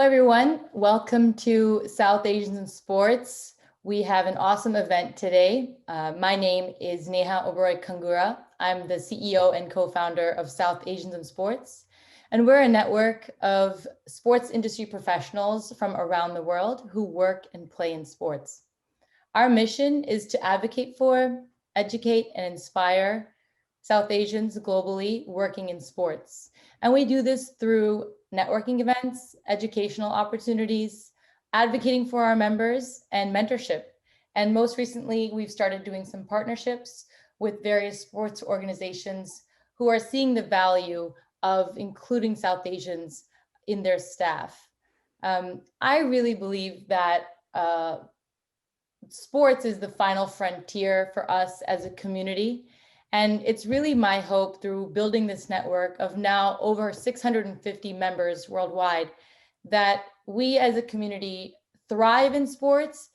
everyone. Welcome to South Asians in Sports. We have an awesome event today. My name is Neha Oberoi Kangura. I'm the CEO and co-founder of South Asians in Sports. And we're a network of sports industry professionals from around the world who work and play in sports. Our mission is to advocate for, educate, and inspire South Asians globally working in sports. And we do this through networking events, educational opportunities, advocating for our members, and mentorship. And most recently, we've started doing some partnerships with various sports organizations who are seeing the value of including South Asians in their staff. I really believe that sports is the final frontier for us as a community. And it's really my hope through building this network of now over 650 members worldwide that we as a community thrive in sports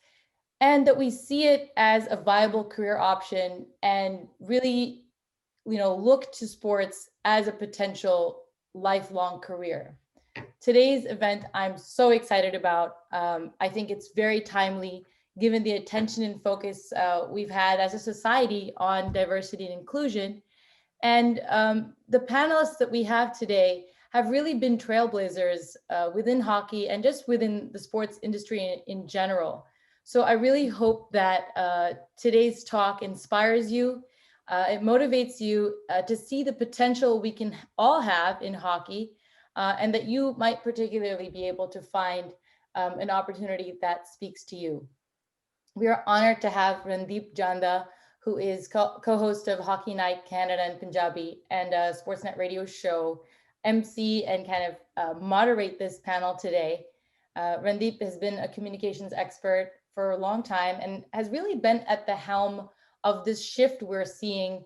and that we see it as a viable career option and really, look to sports as a potential lifelong career. Today's event, I'm so excited about. I think it's very timely given the attention and focus we've had as a society on diversity and inclusion. And the panelists that we have today have really been trailblazers within hockey and just within the sports industry in general. So I really hope that today's talk inspires you, it motivates you to see the potential we can all have in hockey, and that you might particularly be able to find an opportunity that speaks to you. We are honored to have Randip Janda, who is co-host of Hockey Night Canada and Punjabi and a Sportsnet radio show, MC and kind of moderate this panel today. Randip has been a communications expert for a long time and has really been at the helm of this shift we're seeing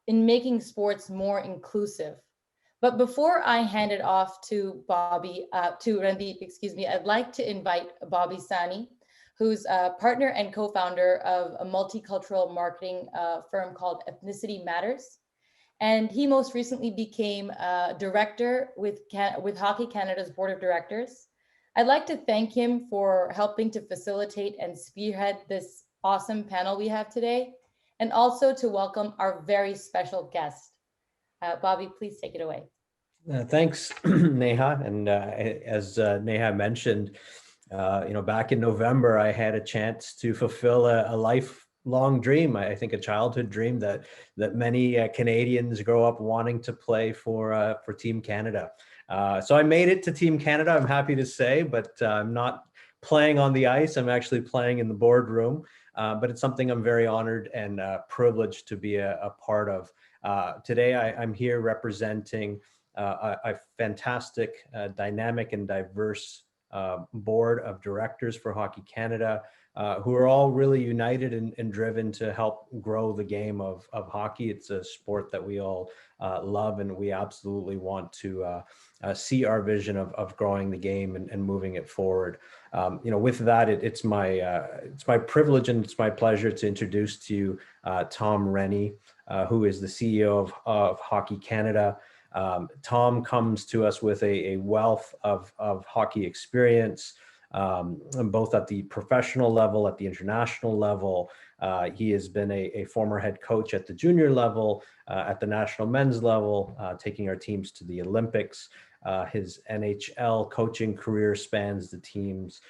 in making sports more inclusive. But before I hand it off to Randip, I'd like to invite Bobby Sani, who's a partner and co-founder of a multicultural marketing firm called Ethnicity Matters. And he most recently became a director with Hockey Canada's board of directors. I'd like to thank him for helping to facilitate and spearhead this awesome panel we have today, and also to welcome our very special guest. Bobby, please take it away. Thanks, Neha. And as Neha mentioned, back in November, I had a chance to fulfill a lifelong dream. I think a childhood dream that many Canadians grow up wanting to play for Team Canada. So I made it to Team Canada, I'm happy to say, but I'm not playing on the ice. I'm actually playing in the boardroom. But it's something I'm very honored and privileged to be a part of. Today, I'm here representing a fantastic, dynamic and diverse board of directors for Hockey Canada, who are all really united and driven to help grow the game of hockey. It's a sport that we all love, and we absolutely want to see our vision of growing the game and moving it forward. With that, it's my privilege and it's my pleasure to introduce to you Tom Renney, who is the CEO of Hockey Canada. Tom comes to us with a wealth of hockey experience, both at the professional level, at the international level. He has been a former head coach at the junior level, at the national men's level, taking our teams to the Olympics. His NHL coaching career spans the teams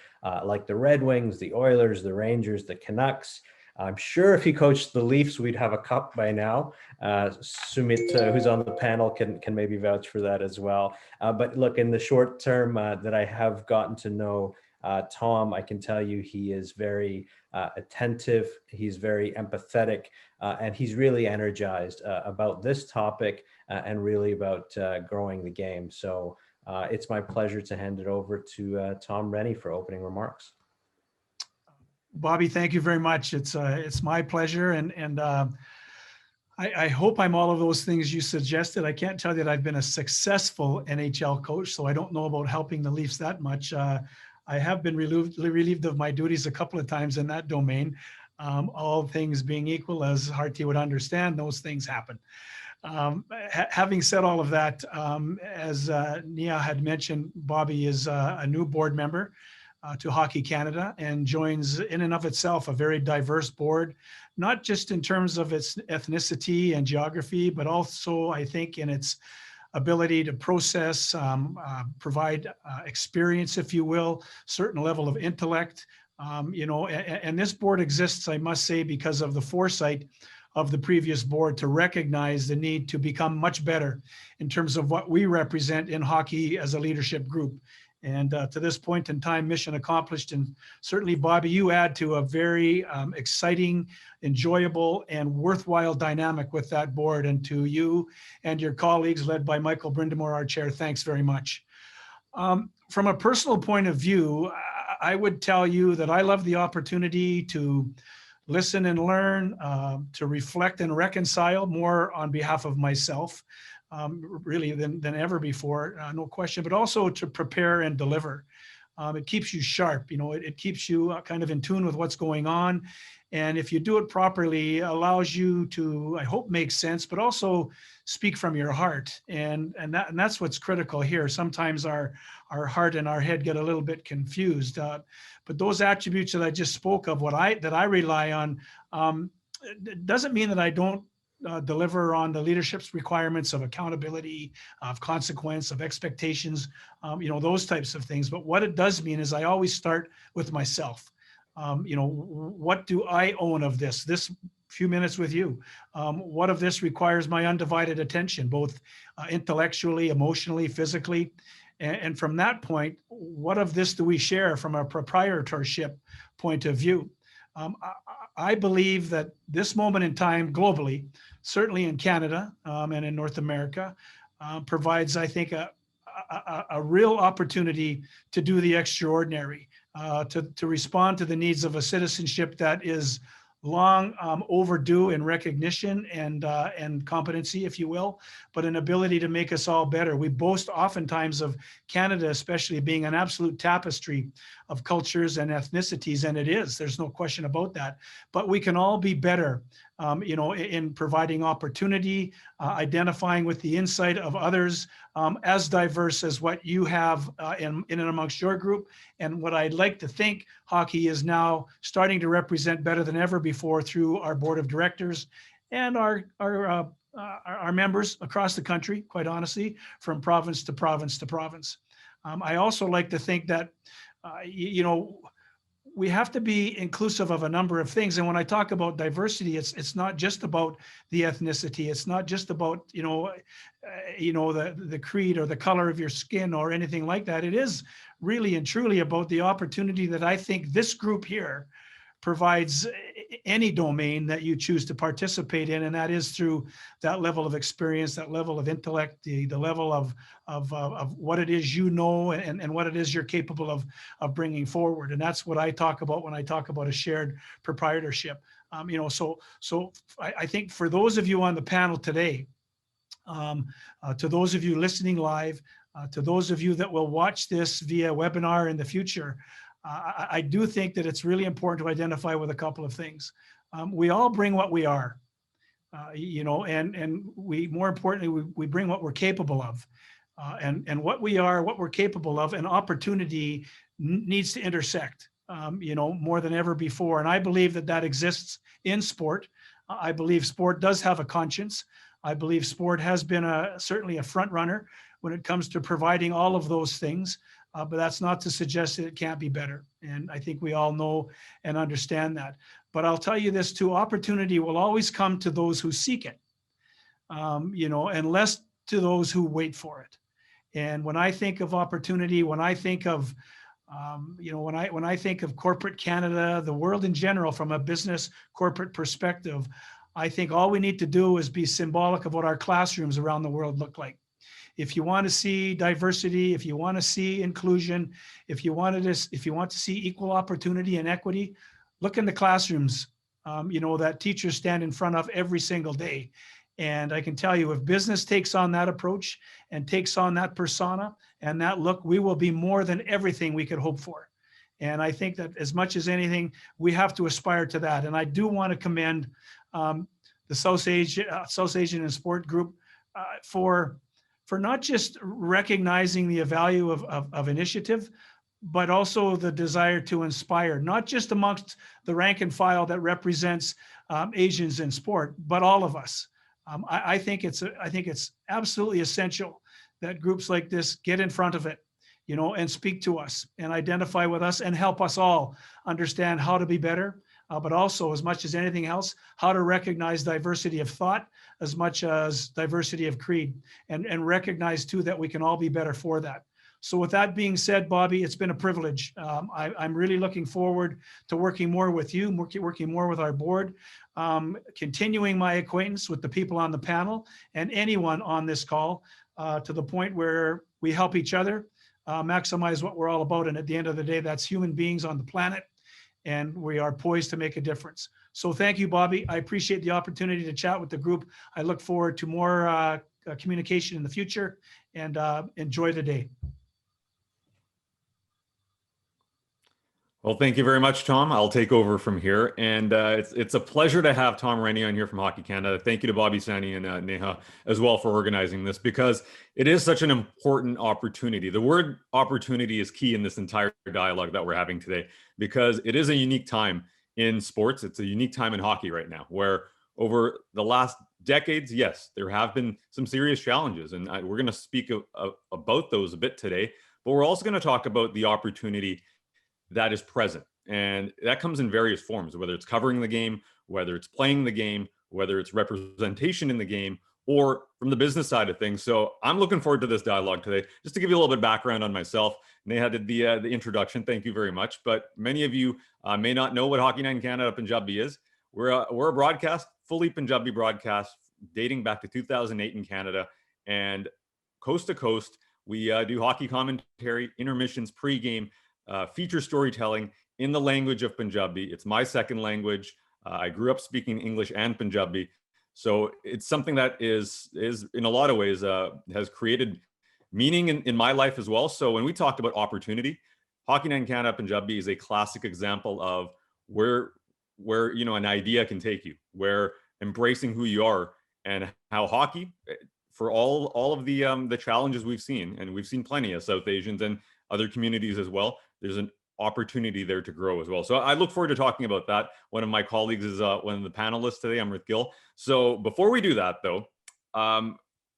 like the Red Wings, the Oilers, the Rangers, the Canucks. I'm sure if he coached the Leafs, we'd have a cup by now. Sumit, who's on the panel, can maybe vouch for that as well. But look, in the short term that I have gotten to know Tom, I can tell you he is very attentive, he's very empathetic, and he's really energized about this topic and really about growing the game. So it's my pleasure to hand it over to Tom Renney for opening remarks. Bobby, thank you very much. It's my pleasure, and I hope I'm all of those things you suggested. I can't tell you that I've been a successful NHL coach, so I don't know about helping the Leafs that much. I have been relieved of my duties a couple of times in that domain. All things being equal, as Harkie would understand, those things happen. Having said all of that, as Nia had mentioned, Bobby is a new board member to Hockey Canada and joins in and of itself a very diverse board, not just in terms of its ethnicity and geography, but also I think in its ability to process, provide experience, if you will, certain level of intellect. And this board exists, I must say, because of the foresight of the previous board to recognize the need to become much better in terms of what we represent in hockey as a leadership group. And to this point in time, mission accomplished. And certainly, Bobby, you add to a very exciting, enjoyable, and worthwhile dynamic with that board. And to you and your colleagues, led by Michael Brindamore, our chair, thanks very much. From a personal point of view, I would tell you that I love the opportunity to listen and learn, to reflect and reconcile more on behalf of myself. Really than ever before, no question, but also to prepare and deliver. It keeps you sharp, it keeps you kind of in tune with what's going on. And if you do it properly, allows you to, I hope, make sense, but also speak from your heart. And that's what's critical here. Sometimes our heart and our head get a little bit confused. But those attributes that I just spoke of, that I rely on, it doesn't mean that I don't deliver on the leadership's requirements of accountability, of consequence, of expectations, those types of things. But what it does mean is I always start with myself. What do I own of this few minutes with you? What of this requires my undivided attention, both intellectually, emotionally, physically? And from that point, what of this do we share from a proprietorship point of view? I believe that this moment in time globally, certainly in Canada and in North America, provides, I think, a real opportunity to do the extraordinary, to respond to the needs of a citizenship that is long overdue in recognition and competency, if you will, but an ability to make us all better. We boast oftentimes of Canada, especially, being an absolute tapestry of cultures and ethnicities, and it is. There's no question about that. But we can all be better, in providing opportunity, identifying with the insight of others, as diverse as what you have in and amongst your group. And what I'd like to think hockey is now starting to represent better than ever before through our board of directors and our members across the country, quite honestly, from province to province to province. I also like to think that, we have to be inclusive of a number of things. And when I talk about diversity, it's not just about the ethnicity. It's not just about, the creed or the color of your skin or anything like that. It is really and truly about the opportunity that I think this group here provides any domain that you choose to participate in, and that is through that level of experience, that level of intellect, the level of what it is and what it is you're capable of bringing forward. And that's what I talk about when I talk about a shared proprietorship. So I think for those of you on the panel today, to those of you listening live, to those of you that will watch this via webinar in the future, I do think that it's really important to identify with a couple of things. We all bring what we are, and we, more importantly, we bring what we're capable of, and what we are, what we're capable of, and opportunity needs to intersect, more than ever before. And I believe that exists in sport. I believe sport does have a conscience. I believe sport has been certainly a front runner when it comes to providing all of those things. But that's not to suggest that it can't be better. And I think we all know and understand that. But I'll tell you this too, opportunity will always come to those who seek it, and less to those who wait for it. And when I think of opportunity, when I think of, when I think of corporate Canada, the world in general, from a business corporate perspective, I think all we need to do is be symbolic of what our classrooms around the world look like. If you want to see diversity, if you want to see inclusion, if you want to see equal opportunity and equity, look in the classrooms, that teachers stand in front of every single day. And I can tell you, if business takes on that approach and takes on that persona and that look, we will be more than everything we could hope for. And I think that as much as anything, we have to aspire to that. And I do want to commend the South Asian and Sport Group for not just recognizing the value of initiative, but also the desire to inspire, not just amongst the rank and file that represents Asians in sport, but all of us. I think it's absolutely essential that groups like this get in front of it, you know, and speak to us and identify with us and help us all understand how to be better, but also, as much as anything else, how to recognize diversity of thought as much as diversity of creed, and recognize too that we can all be better for that. So with that being said, Bobby, it's been a privilege. I'm really looking forward to working more with you, working more with our board, continuing my acquaintance with the people on the panel and anyone on this call to the point where we help each other maximize what we're all about. And at the end of the day, that's human beings on the planet, and we are poised to make a difference. So thank you, Bobby. I appreciate the opportunity to chat with the group. I look forward to more communication in the future, and enjoy the day. Well, thank you very much, Tom. I'll take over from here. And it's a pleasure to have Tom Renney on here from Hockey Canada. Thank you to Bobby, Sani, and Neha as well for organizing this, because it is such an important opportunity. The word opportunity is key in this entire dialogue that we're having today, because it is a unique time in sports. It's a unique time in hockey right now, where over the last decades, yes, there have been some serious challenges. And we're going to speak about those a bit today, but we're also going to talk about the opportunity that is present. And that comes in various forms, whether it's covering the game, whether it's playing the game, whether it's representation in the game, or from the business side of things. So I'm looking forward to this dialogue today. Just to give you a little bit of background on myself, Neha did the introduction. Thank you very much. But many of you may not know what Hockey Night in Canada Punjabi is. We're a broadcast, fully Punjabi broadcast, dating back to 2008 in Canada. And coast to coast, we do hockey commentary, intermissions, pregame, feature storytelling in the language of Punjabi. It's my second language. I grew up speaking English and Punjabi. So it's something that is in a lot of ways has created meaning in my life as well. So when we talked about opportunity, Hockey Night in Canada Punjabi is a classic example of where you know an idea can take you, where embracing who you are, and how hockey, for all of the challenges we've seen, and we've seen plenty of South Asians and other communities as well, there's an opportunity there to grow as well. So I look forward to talking about that. One of my colleagues is one of the panelists today, Amirt Gill. So before we do that though, I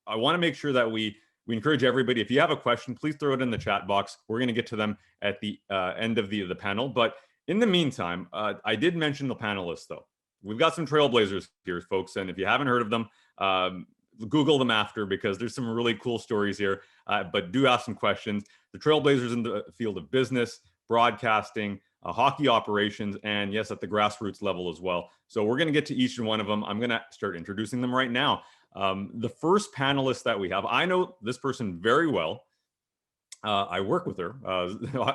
want to make sure that we encourage everybody, if you have a question, please throw it in the chat box. We're going to get to them at the end of the panel. But in the meantime, I did mention the panelists though. We've got some trailblazers here, folks. And if you haven't heard of them, Google them after, because there's some really cool stories here, but do ask some questions. The trailblazers in the field of business, broadcasting, hockey operations, and yes, at the grassroots level as well. So we're going to get to each one of them. I'm going to start introducing them right now. The first panelist that we have, I know this person very well. I work with her.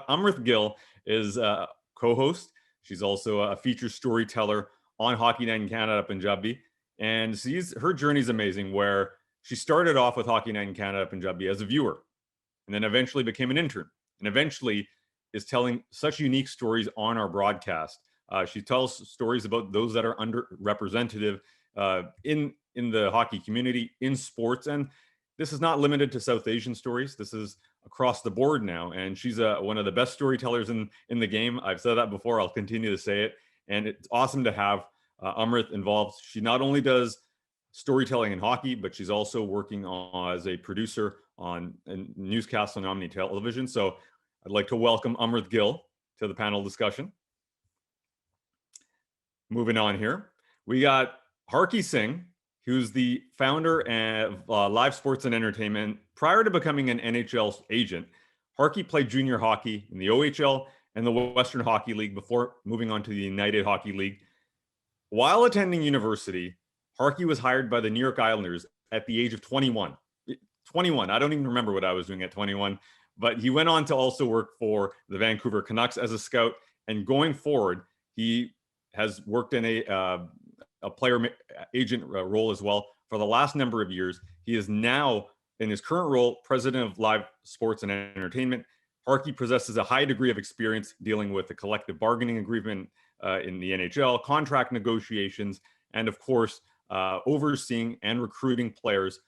Amirt Gill is a co-host. She's also a feature storyteller on Hockey Night in Canada Punjabi. And her journey is amazing, where she started off with Hockey Night in Canada Punjabi as a viewer, and then eventually became an intern, and eventually is telling such unique stories on our broadcast. She tells stories about those that are underrepresented in the hockey community, in sports. And this is not limited to South Asian stories. This is across the board now. And she's one of the best storytellers in the game. I've said that before. I'll continue to say it. And it's awesome to have Amirt involved. She not only does storytelling in hockey, but she's also working as a producer on a newscast on Omni Television. So I'd like to welcome Amirt Gill to the panel discussion. Moving on here, we got Harkie Singh, who's the founder of Live Sports and Entertainment. Prior to becoming an NHL agent, Harkie played junior hockey in the OHL and the Western Hockey League before moving on to the United Hockey League. While attending university, Harkie was hired by the New York Islanders at the age of 21. 21, I don't even remember what I was doing at 21, but he went on to also work for the Vancouver Canucks as a scout. And going forward, he has worked in a player agent role as well for the last number of years. He is now, in his current role, president of Live Sports and Entertainment. Harkie possesses a high degree of experience dealing with the collective bargaining agreement in the NHL, contract negotiations, and of course, overseeing and recruiting players,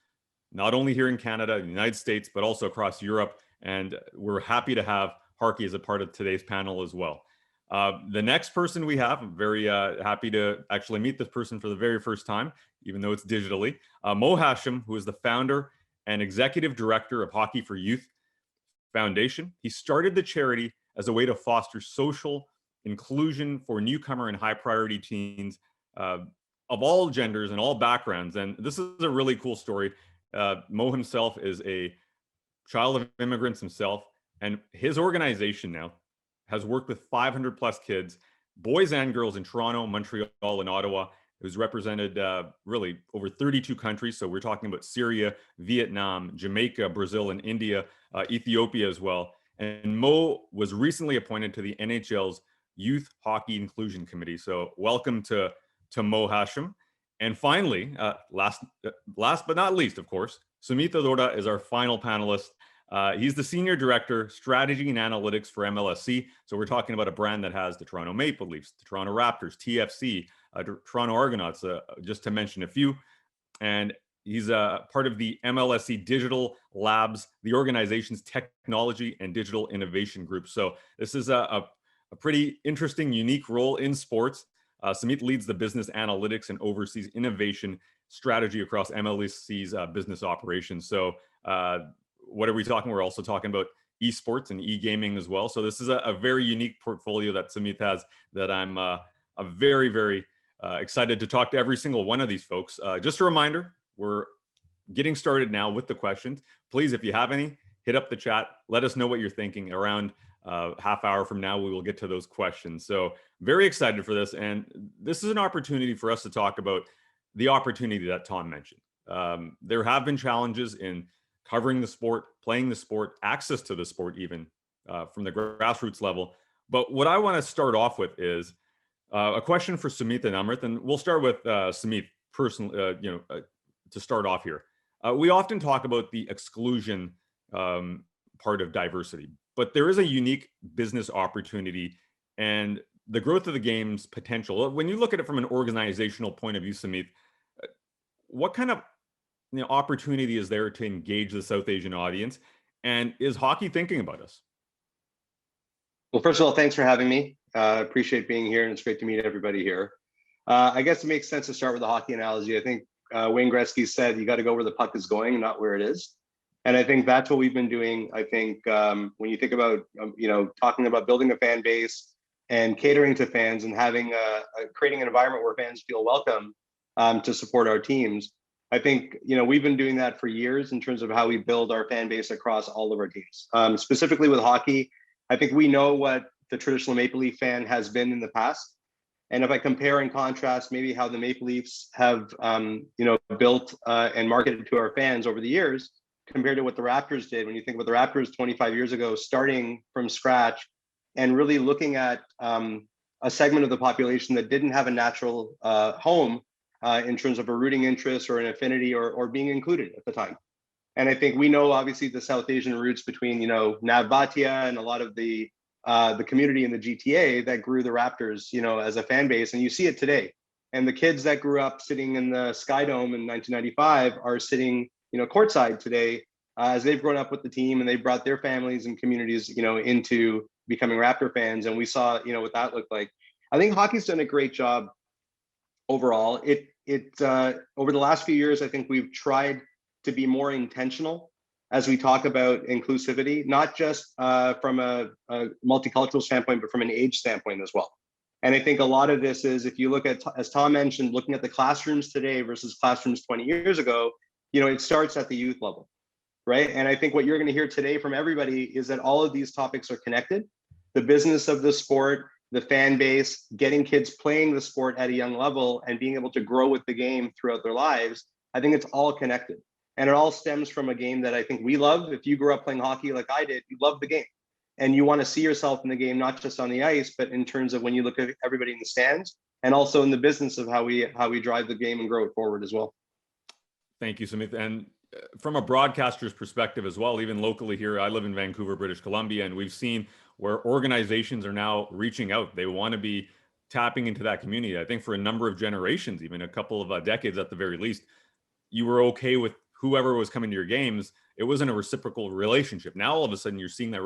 not only here in Canada, the United States, but also across Europe. And we're happy to have Harkie as a part of today's panel as well. The next person we have, I'm very happy to actually meet this person for the very first time, even though it's digitally. Mo Hasham, who is the founder and executive director of Hockey for Youth Foundation. He started the charity as a way to foster social inclusion for newcomer and high priority teens of all genders and all backgrounds. And this is a really cool story. Mo himself is a child of immigrants himself, and his organization now has worked with 500 plus kids, boys and girls in Toronto, Montreal, and Ottawa. Who's represented really over 32 countries. So we're talking about Syria, Vietnam, Jamaica, Brazil, and India, Ethiopia as well. And Mo was recently appointed to the NHL's Youth Hockey Inclusion Committee. So welcome to Mo Hasham. And finally, last but not least, of course, Sumit Arora is our final panelist. He's the Senior Director, Strategy and Analytics for MLSE. So we're talking about a brand that has the Toronto Maple Leafs, the Toronto Raptors, TFC, Toronto Argonauts, just to mention a few. And he's part of the MLSE Digital Labs, the organization's technology and digital innovation group. So this is a pretty interesting, unique role in sports. Sumit leads the business analytics and oversees innovation strategy across MLSE's business operations. So what are we talking? We're also talking about esports and e-gaming as well. So this is a very unique portfolio that Sumit has that I'm very, very excited to talk to every single one of these folks. Just a reminder, we're getting started now with the questions. Please, if you have any, hit up the chat. Let us know what you're thinking. Around half hour from now, we will get to those questions. So very excited for this. And this is an opportunity for us to talk about the opportunity that Tom mentioned. There have been challenges in covering the sport, playing the sport, access to the sport even from the grassroots level. But what I want to start off with is a question for Sumit and Amirt, and we'll start with Sumit personally, to start off here. We often talk about the exclusion part of diversity, but there is a unique business opportunity and the growth of the game's potential. When you look at it from an organizational point of view, Sumit, what kind of opportunity is there to engage the South Asian audience? And is hockey thinking about us? Well, first of all, thanks for having me. Appreciate being here, and it's great to meet everybody here. I guess it makes sense to start with the hockey analogy. I think Wayne Gretzky said you got to go where the puck is going, not where it is. And I think that's what we've been doing. I think when you think about, talking about building a fan base and catering to fans and having creating an environment where fans feel welcome to support our teams, I think, we've been doing that for years in terms of how we build our fan base across all of our teams. Specifically with hockey, I think we know what the traditional Maple Leaf fan has been in the past. And if I compare and contrast maybe how the Maple Leafs have, built and marketed to our fans over the years compared to what the Raptors did, when you think about the Raptors 25 years ago, starting from scratch and really looking at a segment of the population that didn't have a natural home in terms of a rooting interest or an affinity or being included at the time. And I think we know obviously the South Asian roots between, Nav Bhatia and a lot of the community in the GTA that grew the Raptors, as a fan base. And you see it today. And the kids that grew up sitting in the Sky Dome in 1995 are sitting, courtside today as they've grown up with the team and they brought their families and communities, into becoming Raptor fans. And we saw, what that looked like. I think hockey's done a great job overall. Over the last few years, I think we've tried to be more intentional as we talk about inclusivity, not just from a multicultural standpoint, but from an age standpoint as well. And I think a lot of this is, if you look at, as Tom mentioned, looking at the classrooms today versus classrooms 20 years ago, it starts at the youth level, right? And I think what you're going to hear today from everybody is that all of these topics are connected. The business of the sport, the fan base, getting kids playing the sport at a young level and being able to grow with the game throughout their lives, I think it's all connected. And it all stems from a game that I think we love. If you grew up playing hockey like I did, you love the game. And you want to see yourself in the game, not just on the ice, but in terms of when you look at everybody in the stands and also in the business of how we drive the game and grow it forward as well. Thank you, Sumit. And from a broadcaster's perspective as well, even locally here, I live in Vancouver, British Columbia, and we've seen where organizations are now reaching out. They want to be tapping into that community. I think for a number of generations, even a couple of decades at the very least, you were okay with whoever was coming to your games. It wasn't a reciprocal relationship. Now all of a sudden you're seeing that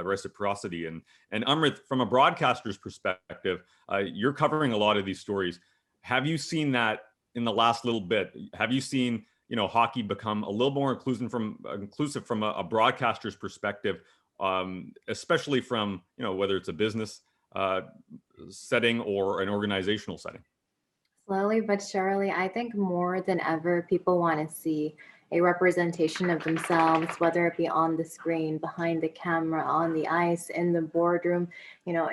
reciprocity. And Amirt, from a broadcaster's perspective, you're covering a lot of these stories. Have you seen that in the last little bit? Have you seen, you know, hockey become a little more inclusive from a broadcaster's perspective, especially from, you know, whether it's a business setting or an organizational setting? Slowly but surely, I think more than ever, people want to see a representation of themselves, whether it be on the screen, behind the camera, on the ice, in the boardroom, you know,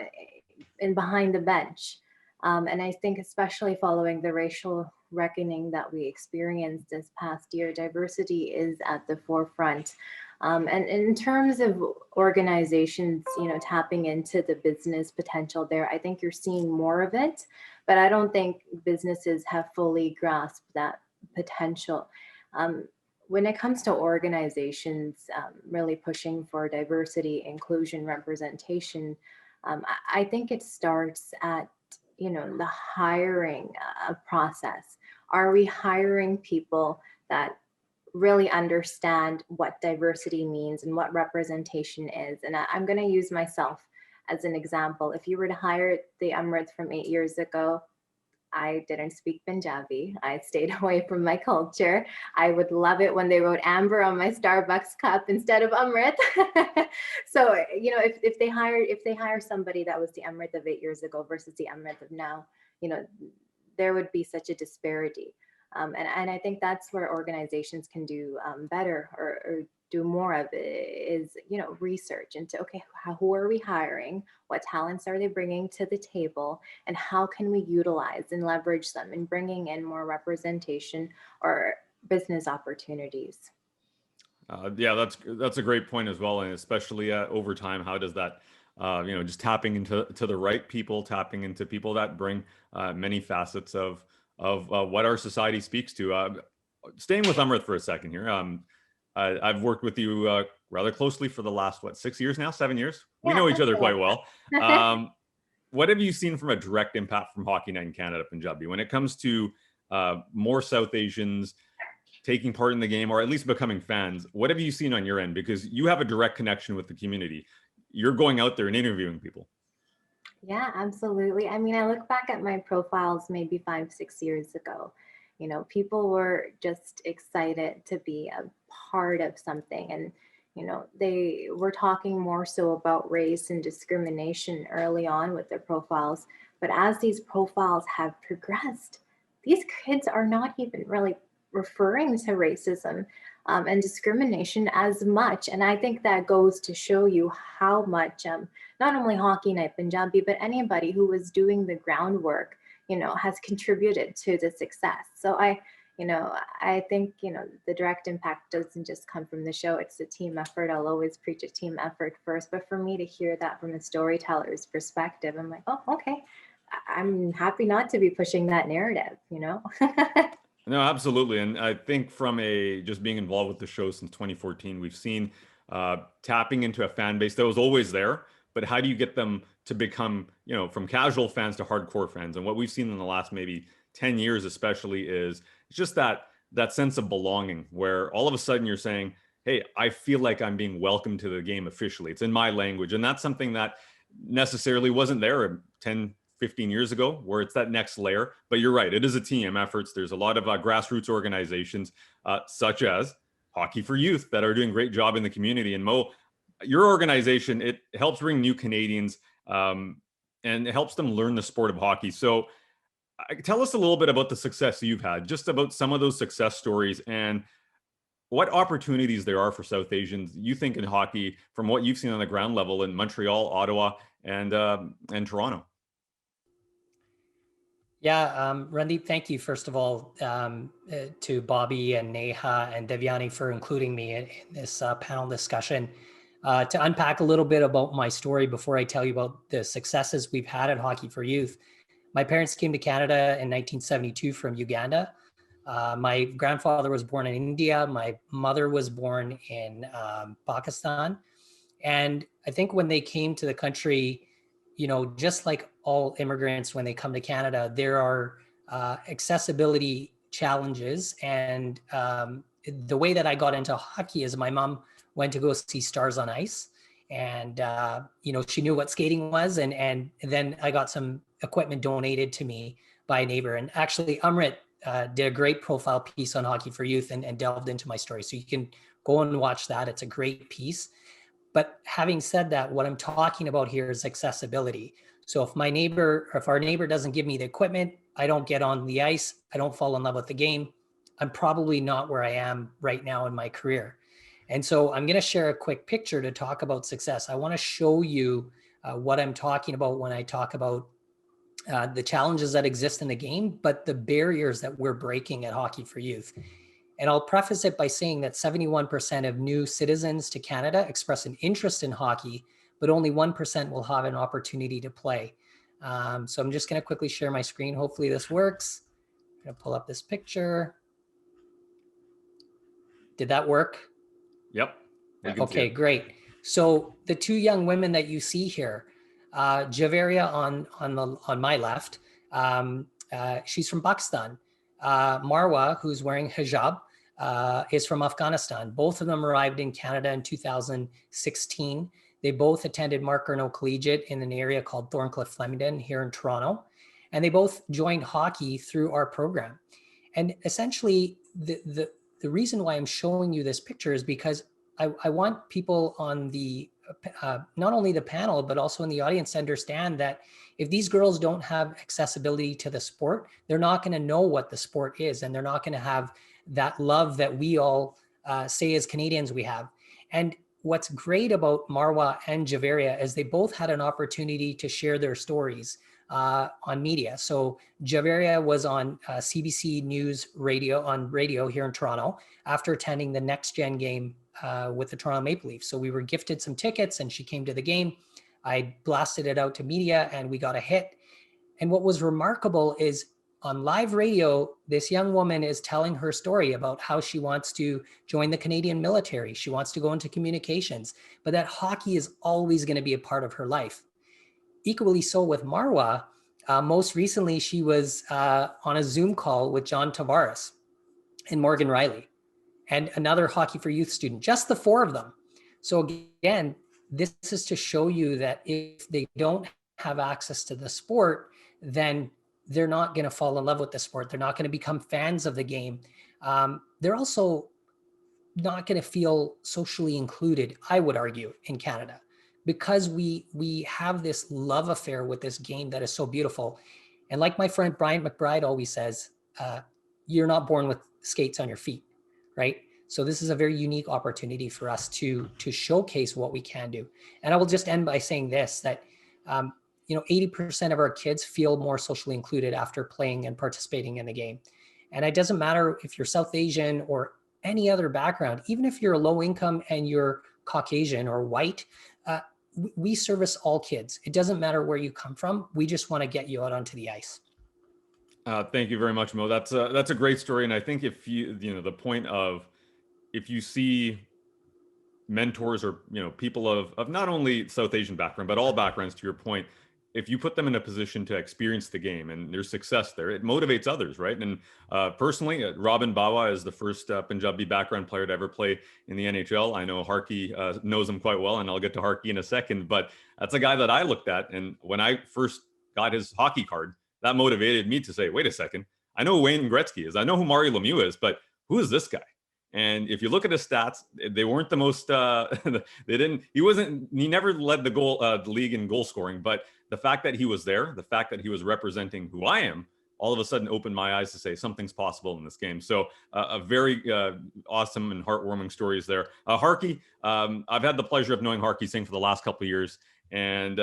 and behind the bench. And I think especially following the racial reckoning that we experienced this past year, diversity is at the forefront. And in terms of organizations, you know, tapping into the business potential there, I think you're seeing more of it, but I don't think businesses have fully grasped that potential. When it comes to organizations really pushing for diversity, inclusion, representation, I think it starts at, you know, the hiring process. Are we hiring people that really understand what diversity means and what representation is? And I'm going to use myself as an example. If you were to hire the Amirt from 8 years ago, I didn't speak Punjabi. I stayed away from my culture. I would love it when they wrote Amber on my Starbucks cup instead of Amirt. So, you know, if they hire somebody that was the Amirt of 8 years ago versus the Amirt of now, you know, there would be such a disparity. And I think that's where organizations can do better or do more of it is, you know, research into, okay, who are we hiring? What talents are they bringing to the table? And how can we utilize and leverage them in bringing in more representation or business opportunities? Yeah, that's a great point as well. And especially over time, how does that, you know, just tapping into the right people, tapping into people that bring many facets of what our society speaks to. Staying with Amirt for a second here. I've worked with you rather closely for the last, 6 years now, 7 years? We know each other quite well. What have you seen from a direct impact from Hockey Night in Canada, Punjabi, when it comes to more South Asians taking part in the game, or at least becoming fans? What have you seen on your end? Because you have a direct connection with the community. You're going out there and interviewing people. Yeah, absolutely. I mean, I look back at my profiles maybe 5-6 years ago. You know, people were just excited to be a part of something. And, you know, they were talking more so about race and discrimination early on with their profiles. But as these profiles have progressed, these kids are not even really referring to racism and discrimination as much. And I think that goes to show you how much not only Hockey Night Punjabi, but anybody who was doing the groundwork, you know, has contributed to the success. So I think, you know, the direct impact doesn't just come from the show. It's a team effort. I'll always preach a team effort first. But for me to hear that from a storyteller's perspective, I'm like, oh, okay. I'm happy not to be pushing that narrative, you know? No, absolutely. And I think from just being involved with the show since 2014, we've seen tapping into a fan base that was always there, but how do you get them to become, you know, from casual fans to hardcore fans? And what we've seen in the last maybe 10 years, especially, is just that sense of belonging, where all of a sudden you're saying, hey, I feel like I'm being welcomed to the game officially. It's in my language. And that's something that necessarily wasn't there 10, 15 years ago, where it's that next layer. But you're right, it is a team effort. There's a lot of grassroots organizations such as Hockey for Youth that are doing a great job in the community. And Mo, your organization, it helps bring new Canadians and it helps them learn the sport of hockey. So tell us a little bit about the success you've had, just about some of those success stories and what opportunities there are for South Asians, you think, in hockey from what you've seen on the ground level in Montreal, Ottawa, and Toronto. Yeah, Randip, thank you, first of all, to Bobby and Neha and Devyani for including me in this panel discussion. To unpack a little bit about my story before I tell you about the successes we've had at Hockey for Youth. My parents came to Canada in 1972 from Uganda. My grandfather was born in India. My mother was born in Pakistan. And I think when they came to the country, just like all immigrants, when they come to Canada, there are accessibility challenges. And the way that I got into hockey is my mom went to go see Stars on Ice. And, she knew what skating was. And then I got some equipment donated to me by a neighbor. And actually, Amirt did a great profile piece on Hockey for Youth and delved into my story. So you can go and watch that. It's a great piece. But having said that, what I'm talking about here is accessibility. So if our neighbor doesn't give me the equipment, I don't get on the ice, I don't fall in love with the game, I'm probably not where I am right now in my career. And so I'm going to share a quick picture to talk about success. I want to show you what I'm talking about when I talk about the challenges that exist in the game, but the barriers that we're breaking at Hockey for Youth. And I'll preface it by saying that 71% of new citizens to Canada express an interest in hockey, but only 1% will have an opportunity to play. So I'm just going to quickly share my screen. Hopefully this works. I'm going to pull up this picture. Did that work? Yep. Okay, great. So the two young women that you see here, Javeria on my left, she's from Pakistan. Marwa, who's wearing hijab, is from Afghanistan. Both of them arrived in Canada in 2016. They both attended Mark Erno Collegiate in an area called Thorncliffe Flemington here in Toronto. And they both joined hockey through our program. And essentially, the reason why I'm showing you this picture is because I want people on the, not only the panel, but also in the audience to understand that if these girls don't have accessibility to the sport, they're not going to know what the sport is, and they're not going to have that love that we all say as Canadians we have. And what's great about Marwa and Javeria is they both had an opportunity to share their stories on media. So Javeria was on CBC News radio here in Toronto after attending the Next Gen game with the Toronto Maple Leafs. So we were gifted some tickets and she came to the game. I blasted it out to media and we got a hit. And what was remarkable is on live radio, this young woman is telling her story about how she wants to join the Canadian military. She wants to go into communications, but that hockey is always going to be a part of her life. Equally so with Marwa. Most recently, she was on a Zoom call with John Tavares and Morgan Riley and another Hockey for Youth student, just the four of them. So again, this is to show you that if they don't have access to the sport, then they're not going to fall in love with the sport. They're not going to become fans of the game. They're also not going to feel socially included, I would argue, in Canada, because we have this love affair with this game that is so beautiful. And like my friend Brian McBride always says, you're not born with skates on your feet, right? So this is a very unique opportunity for us to showcase what we can do. And I will just end by saying this, that 80% of our kids feel more socially included after playing and participating in the game. And it doesn't matter if you're South Asian or any other background, even if you're low income and you're Caucasian or white, we service all kids. It doesn't matter where you come from. We just want to get you out onto the ice. Thank you very much, Mo. That's a great story. And I think if the point of, if you see mentors or, people of not only South Asian background, but all backgrounds, to your point, if you put them in a position to experience the game and there's success there, it motivates others, right? And personally, Robin Bawa is the first Punjabi background player to ever play in the NHL. I know Harkie knows him quite well, and I'll get to Harkie in a second, but that's a guy that I looked at. And when I first got his hockey card, that motivated me to say, wait a second, I know who Wayne Gretzky is. I know who Mario Lemieux is, but who is this guy? And if you look at his stats, they weren't the most, he never led the league in goal scoring, but the fact that he was there, the fact that he was representing who I am, all of a sudden opened my eyes to say something's possible in this game. So a very awesome and heartwarming stories there. Harkie, I've had the pleasure of knowing Harkie Singh for the last couple of years, and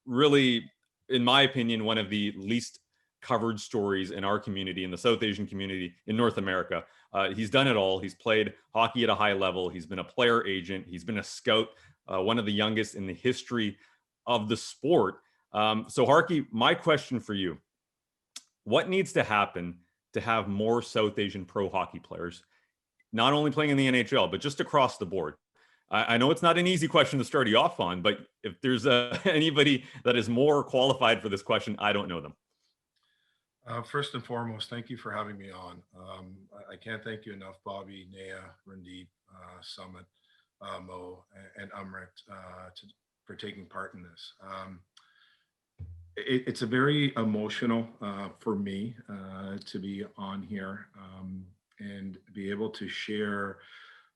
really, in my opinion, one of the least covered stories in our community, in the South Asian community in North America. He's done it all. He's played hockey at a high level. He's been a player agent. He's been a scout, one of the youngest in the history of the sport. So Harkie, my question for you, what needs to happen to have more South Asian pro hockey players, not only playing in the NHL, but just across the board? I know it's not an easy question to start you off on, but if there's anybody that is more qualified for this question, I don't know them. First and foremost, thank you for having me on. I can't thank you enough, Bobby, Naya, Randip, Sumit, Mo, and Amirt for taking part in this. It's a very emotional for me to be on here and be able to share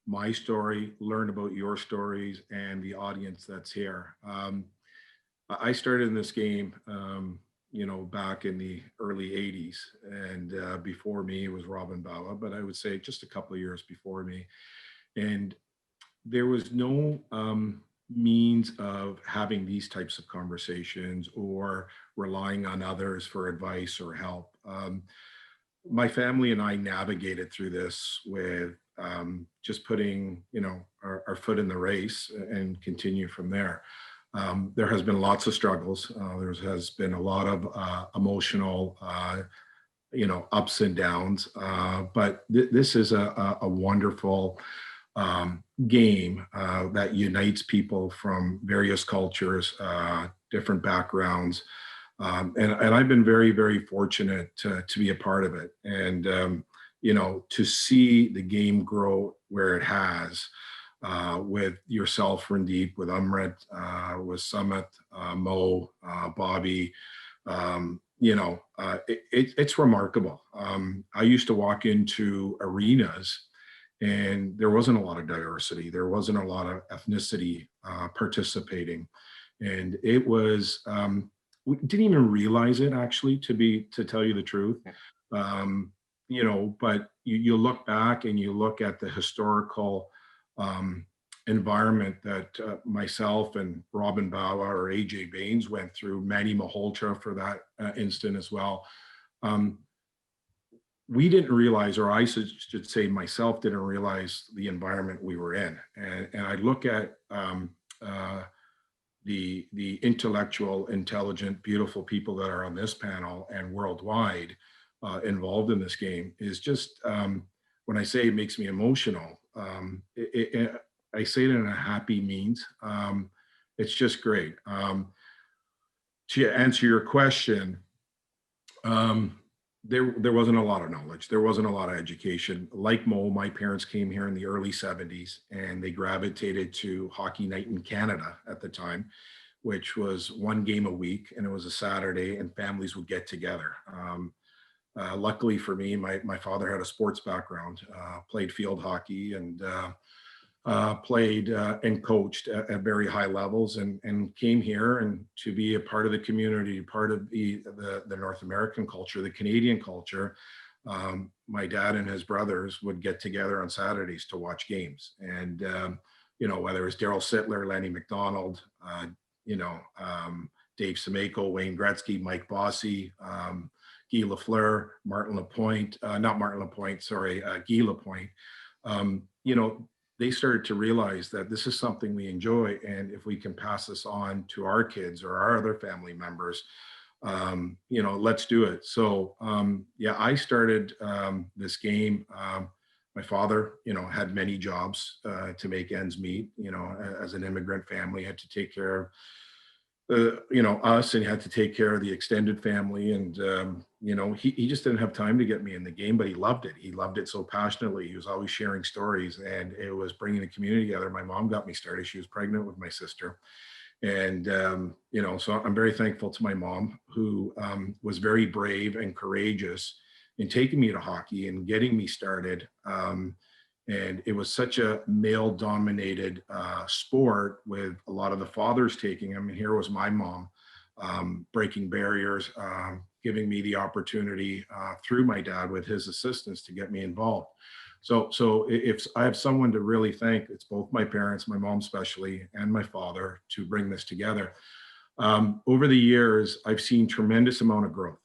my story, learn about your stories and the audience that's here. I started in this game, back in the early 80s, and before me was Robin Bawa, but I would say just a couple of years before me. And there was no means of having these types of conversations or relying on others for advice or help. My family and I navigated through this with just putting, our foot in the race and continue from there. There has been lots of struggles. There has been a lot of emotional, ups and downs. But this is a wonderful game that unites people from various cultures, different backgrounds. And I've been very, very fortunate to be a part of it. And, to see the game grow where it has, with yourself, Randip, with Amirt, with Sumit, Mo, Bobby, it's remarkable. I used to walk into arenas and there wasn't a lot of diversity. There wasn't a lot of ethnicity participating. And it was, we didn't even realize it, actually, to tell you the truth. But you look back and you look at the historical environment that myself and Robin Bawa or AJ Baines went through, Manny Malhotra for that instant as well. We didn't realize, or I should say myself, didn't realize the environment we were in. And I look at the intellectual, intelligent, beautiful people that are on this panel and worldwide involved in this game is just, when I say it makes me emotional, I say it in a happy means. It's just great. To answer your question, there wasn't a lot of knowledge. There wasn't a lot of education. Like Mo, my parents came here in the early 70s and they gravitated to Hockey Night in Canada at the time, which was one game a week, and it was a Saturday and families would get together. Luckily for me, my father had a sports background, played field hockey and played and coached at very high levels, and came here and to be a part of the community, part of the North American culture, the Canadian culture. My dad and his brothers would get together on Saturdays to watch games. And, whether it was Daryl Sittler, Lanny McDonald, Dave Semeco, Wayne Gretzky, Mike Bossy, Guy Lafleur, Martin Lapointe, not Martin Lapointe, sorry, Guy Lapointe, they started to realize that this is something we enjoy. And if we can pass this on to our kids or our other family members, let's do it. So, I started this game. My father, had many jobs to make ends meet, as an immigrant family, had to take care of us, and he had to take care of the extended family. And, he just didn't have time to get me in the game, but he loved it. He loved it so passionately. He was always sharing stories, and it was bringing the community together. My mom got me started. She was pregnant with my sister. And, so I'm very thankful to my mom, who was very brave and courageous in taking me to hockey and getting me started. And it was such a male-dominated sport, with a lot of the fathers taking. I mean, here was my mom breaking barriers, giving me the opportunity through my dad with his assistance to get me involved. So if I have someone to really thank, it's both my parents, my mom especially, and my father, to bring this together. Over the years, I've seen tremendous amount of growth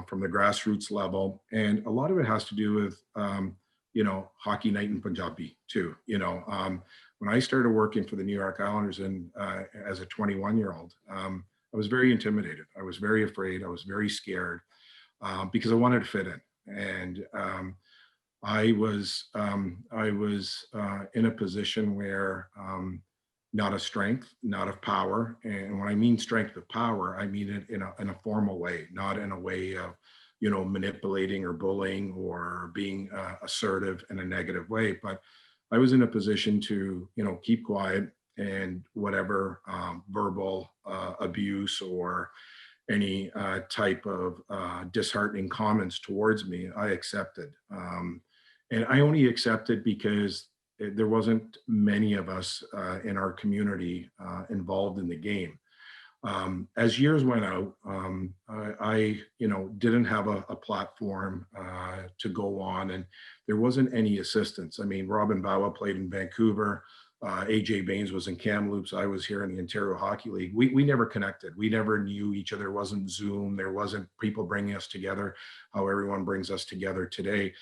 from the grassroots level, and a lot of it has to do with Hockey Night in Punjabi too. When I started working for the New York Islanders and as a 21-year-old, I was very intimidated. I was very afraid. I was very scared because I wanted to fit in. And I was in a position where not of strength, not of power. And when I mean strength of power, I mean it in a formal way, not in a way of, manipulating or bullying or being assertive in a negative way. But I was in a position to, keep quiet, and whatever verbal abuse or any type of disheartening comments towards me, I accepted. And I only accepted because there wasn't many of us in our community involved in the game. As years went out, I didn't have a platform to go on, and there wasn't any assistance. I mean, Robin Bawa played in Vancouver. AJ Baines was in Kamloops. I was here in the Ontario Hockey League. We never connected. We never knew each other. There wasn't Zoom. There wasn't people bringing us together, how everyone brings us together today.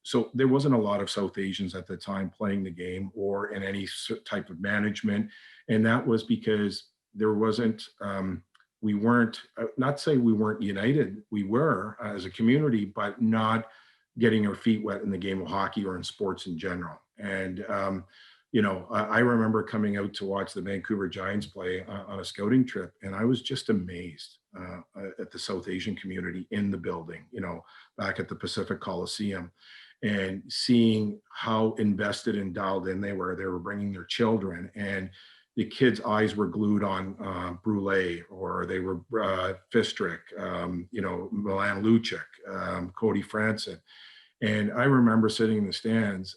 So there wasn't a lot of South Asians at the time playing the game or in any type of management. And that was because there wasn't, we weren't, not say we weren't united. We were as a community, but not getting our feet wet in the game of hockey or in sports in general. And, I remember coming out to watch the Vancouver Giants play on a scouting trip, and I was just amazed at the South Asian community in the building, back at the Pacific Coliseum, and seeing how invested and dialed in they were. They were bringing their children, and the kids' eyes were glued on Brule, or they were Fistrick, Milan Lucic, Cody Franson. And I remember sitting in the stands,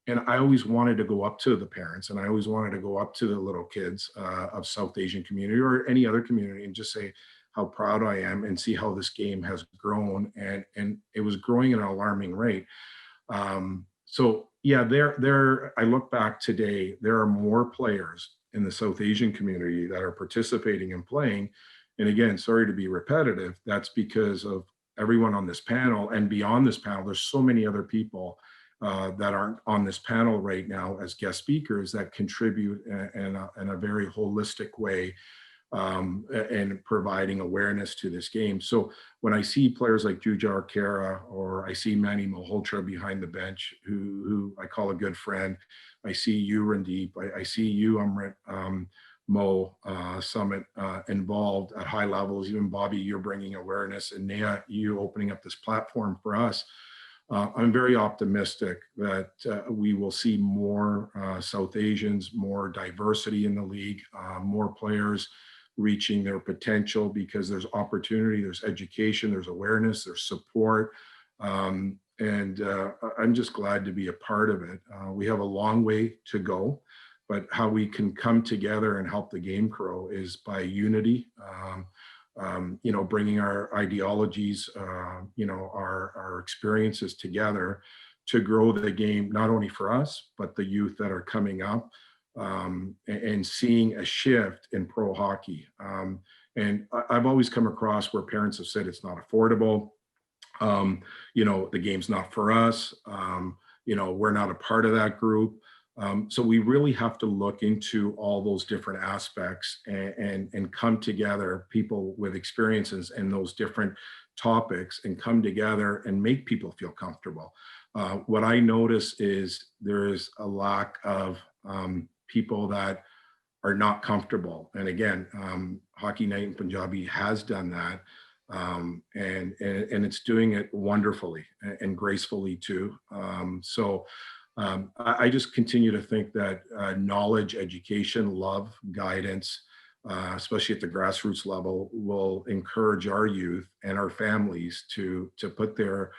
and I always wanted to go up to the parents, and I always wanted to go up to the little kids of South Asian community or any other community and just say how proud I am and see how this game has grown. And it was growing at an alarming rate. So yeah, I look back today, there are more players in the South Asian community that are participating and playing. And again, sorry to be repetitive, that's because of everyone on this panel, and beyond this panel, there's so many other people that aren't on this panel right now as guest speakers that contribute in a very holistic way and providing awareness to this game. So when I see players like Jujhar Kara, or I see Manny Malhotra behind the bench, who I call a good friend, I see you, Randip, I see you, Amirt, Mo, Sumit, involved at high levels. Even Bobby, you're bringing awareness, and Neha, you opening up this platform for us. I'm very optimistic that we will see more South Asians, more diversity in the league, more players reaching their potential, because there's opportunity, there's education, there's awareness, there's support. And I'm just glad to be a part of it. We have a long way to go, but how we can come together and help the game grow is by unity. Bringing our ideologies, our experiences together to grow the game, not only for us, but the youth that are coming up, and seeing a shift in pro hockey. And I've always come across where parents have said it's not affordable. The game's not for us. We're not a part of that group. So we really have to look into all those different aspects and come together, people with experiences in those different topics, and come together and make people feel comfortable. What I notice is there is a lack of people that are not comfortable. And again, Hockey Night in Punjabi has done that. And it's doing it wonderfully and gracefully too. I just continue to think that knowledge, education, love, guidance, especially at the grassroots level, will encourage our youth and our families to put their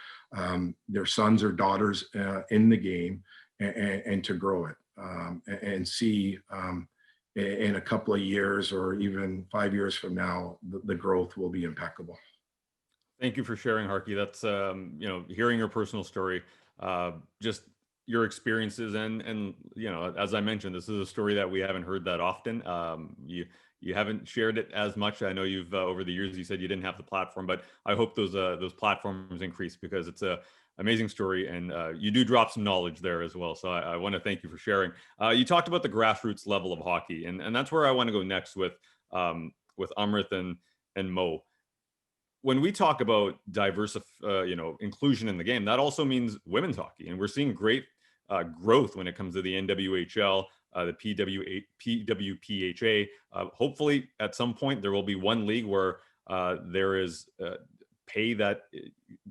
sons or daughters in the game and to grow it, and see in a couple of years or even 5 years from now, the growth will be impeccable. Thank you for sharing, Harkie. That's hearing your personal story, just your experiences, and as I mentioned, this is a story that we haven't heard that often. You haven't shared it as much. I know you've over the years, you said you didn't have the platform, but I hope those platforms increase, because it's a amazing story, and you do drop some knowledge there as well. So I want to thank you for sharing. You talked about the grassroots level of hockey, and that's where I want to go next with Amirt and Mo. when we talk about inclusion in the game, that also means women's hockey, and we're seeing great growth when it comes to the NWHL, the PWPHA. Hopefully, at some point, there will be one league where there is pay that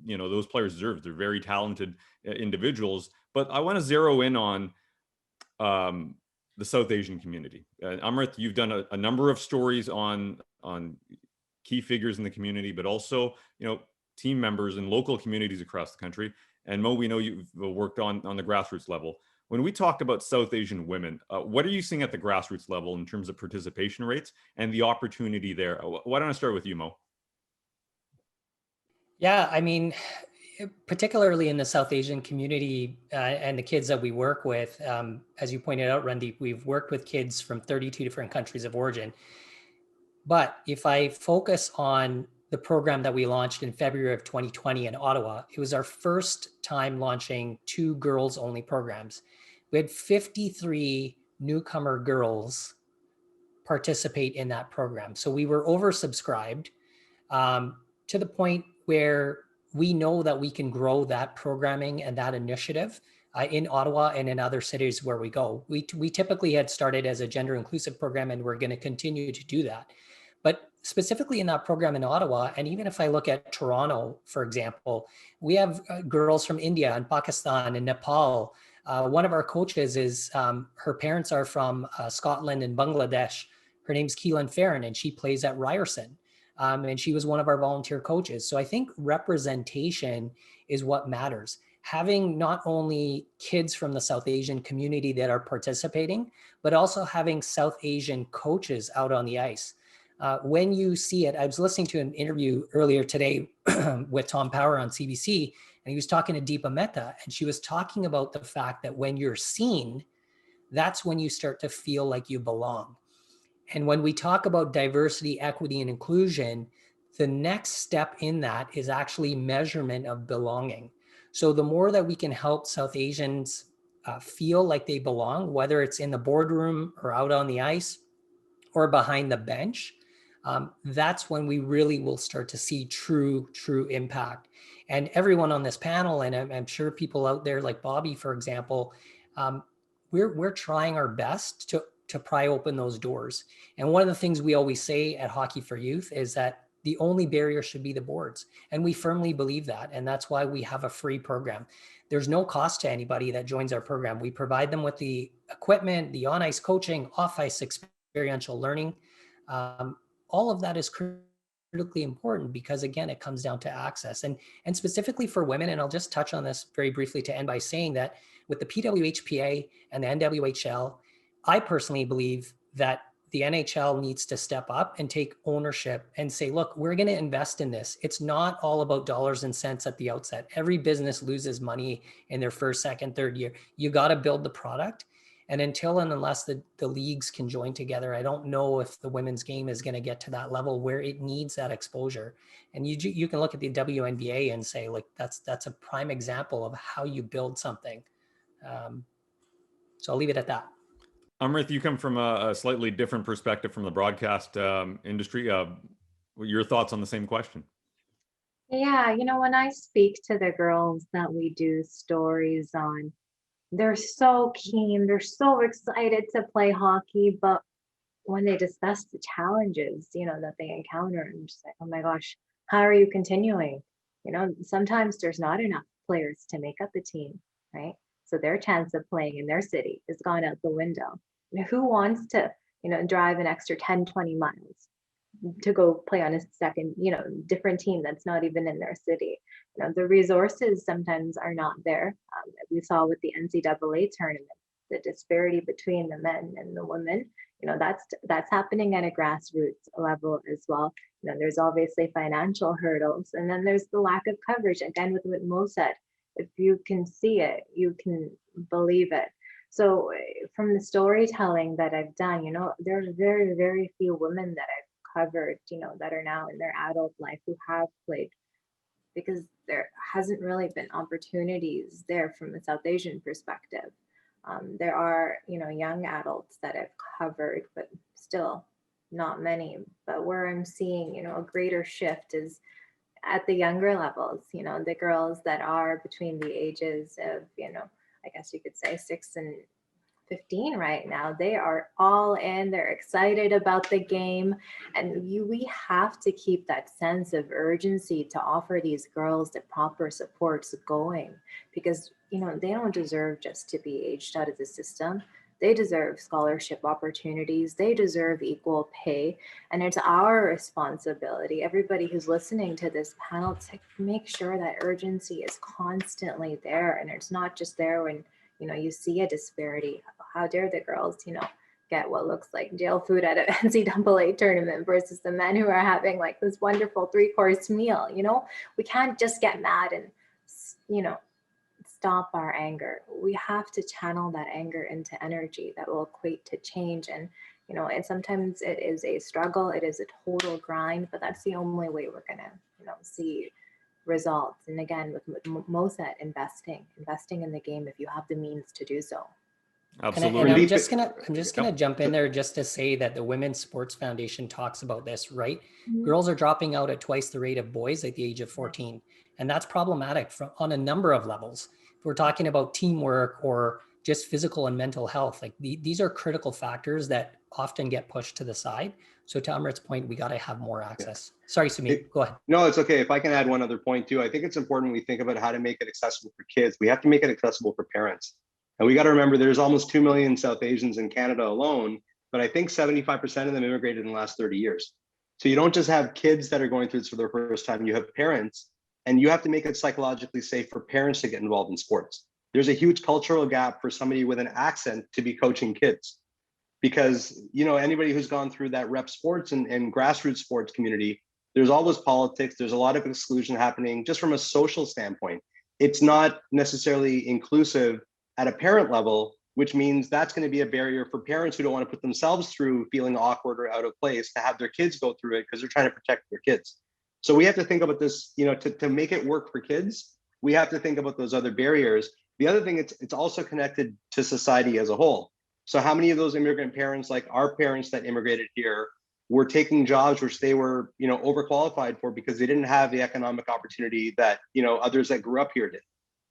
those players deserve. They're very talented individuals, but I want to zero in on the South Asian community. Amirt, you've done a number of stories on key figures in the community, but also, team members in local communities across the country. And Mo, we know you've worked on the grassroots level. When we talk about South Asian women, what are you seeing at the grassroots level in terms of participation rates and the opportunity there? Why don't I start with you, Mo? Yeah, I mean, particularly in the South Asian community and the kids that we work with, as you pointed out, Randip, we've worked with kids from 32 different countries of origin. But if I focus on the program that we launched in February of 2020 in Ottawa, it was our first time launching 2 girls-only programs. We had 53 newcomer girls participate in that program. So we were oversubscribed to the point where we know that we can grow that programming and that initiative in Ottawa and in other cities where we go. We typically had started as a gender inclusive program, and we're going to continue to do that. But specifically in that program in Ottawa, and even if I look at Toronto, for example, we have girls from India and Pakistan and Nepal. One of our coaches is, her parents are from Scotland and Bangladesh. Her name's Keelan Farron, and she plays at Ryerson. And she was one of our volunteer coaches. So I think representation is what matters. Having not only kids from the South Asian community that are participating, but also having South Asian coaches out on the ice. When you see it, I was listening to an interview earlier today with Tom Power on CBC, and he was talking to Deepa Mehta, and she was talking about the fact that when you're seen, that's when you start to feel like you belong. And when we talk about diversity, equity, and inclusion, the next step in that is actually measurement of belonging. So the more that we can help South Asians feel like they belong, whether it's in the boardroom or out on the ice or behind the bench, that's when we really will start to see true impact. And everyone on this panel, and I'm sure people out there like Bobby, for example, we're trying our best to pry open those doors. And one of the things we always say at Hockey for Youth is that the only barrier should be the boards. And we firmly believe that. And that's why we have a free program. There's no cost to anybody that joins our program. We provide them with the equipment, the on-ice coaching, off-ice experiential learning. All of that is critically important because, again, it comes down to access. And specifically for women, and I'll just touch on this very briefly to end by saying that with the PWHPA and the NWHL, I personally believe that the NHL needs to step up and take ownership and say, look, we're going to invest in this. It's not all about dollars and cents at the outset. Every business loses money in their first, second, third year. You got to build the product. And until and unless the leagues can join together, I don't know if the women's game is going to get to that level where it needs that exposure. And you can look at the WNBA and say, like, that's a prime example of how you build something. So I'll leave it at that. Amirt, you come from a slightly different perspective from the broadcast industry. Your thoughts on the same question? Yeah, when I speak to the girls that we do stories on, they're so keen, they're so excited to play hockey, but when they discuss the challenges, that they encounter, I'm just like, oh my gosh, how are you continuing? Sometimes there's not enough players to make up a team, right? So their chance of playing in their city has gone out the window. Who wants to, drive an extra 10, 20 miles to go play on a second, different team that's not even in their city? The resources sometimes are not there. We saw with the NCAA tournament, the disparity between the men and the women, that's happening at a grassroots level as well. There's obviously financial hurdles, and then there's the lack of coverage. Again, with what Mo said, if you can see it, you can believe it. So from the storytelling that I've done, there are very, very few women that I've covered, that are now in their adult life who have played, because there hasn't really been opportunities there from a South Asian perspective. There are, young adults that I've covered, but still not many. But where I'm seeing, a greater shift is at the younger levels, the girls that are between the ages of, I guess you could say 6 and 15 right now, they are all in, they're excited about the game. And we have to keep that sense of urgency to offer these girls the proper supports going, because, they don't deserve just to be aged out of the system. They deserve scholarship opportunities. They deserve equal pay. And it's our responsibility, everybody who's listening to this panel, to make sure that urgency is constantly there. And it's not just there when, you see a disparity. How dare the girls, get what looks like jail food at an NCAA tournament versus the men who are having like this wonderful 3-course meal. We can't just get mad and, stop our anger. We have to channel that anger into energy that will equate to change. And, and sometimes it is a struggle, it is a total grind, but that's the only way we're gonna, see results. And again, with MOSET, investing in the game if you have the means to do so. Absolutely. And I'm just gonna jump in there just to say that the Women's Sports Foundation talks about this, right? Mhm. Girls are dropping out at twice the rate of boys at the age of 14. And that's problematic on a number of levels. If we're talking about teamwork or just physical and mental health, like these are critical factors that often get pushed to the side. So to Amirit's point, we got to have more access. Sorry, Sumit, go ahead. No, it's okay. If I can add one other point too, I think it's important we think about how to make it accessible for kids. We have to make it accessible for parents. And we got to remember there's almost 2 million South Asians in Canada alone, but I think 75% of them immigrated in the last 30 years. So you don't just have kids that are going through this for the first time, you have parents, and you have to make it psychologically safe for parents to get involved in sports. There's a huge cultural gap for somebody with an accent to be coaching kids, because anybody who's gone through that rep sports and grassroots sports community, there's all this politics, there's a lot of exclusion happening just from a social standpoint. It's not necessarily inclusive at a parent level, which means that's going to be a barrier for parents who don't want to put themselves through feeling awkward or out of place to have their kids go through it because they're trying to protect their kids. So we have to think about this, to make it work for kids, we have to think about those other barriers. The other thing, it's also connected to society as a whole. So how many of those immigrant parents, like our parents that immigrated here, were taking jobs which they were, overqualified for because they didn't have the economic opportunity that, others that grew up here did.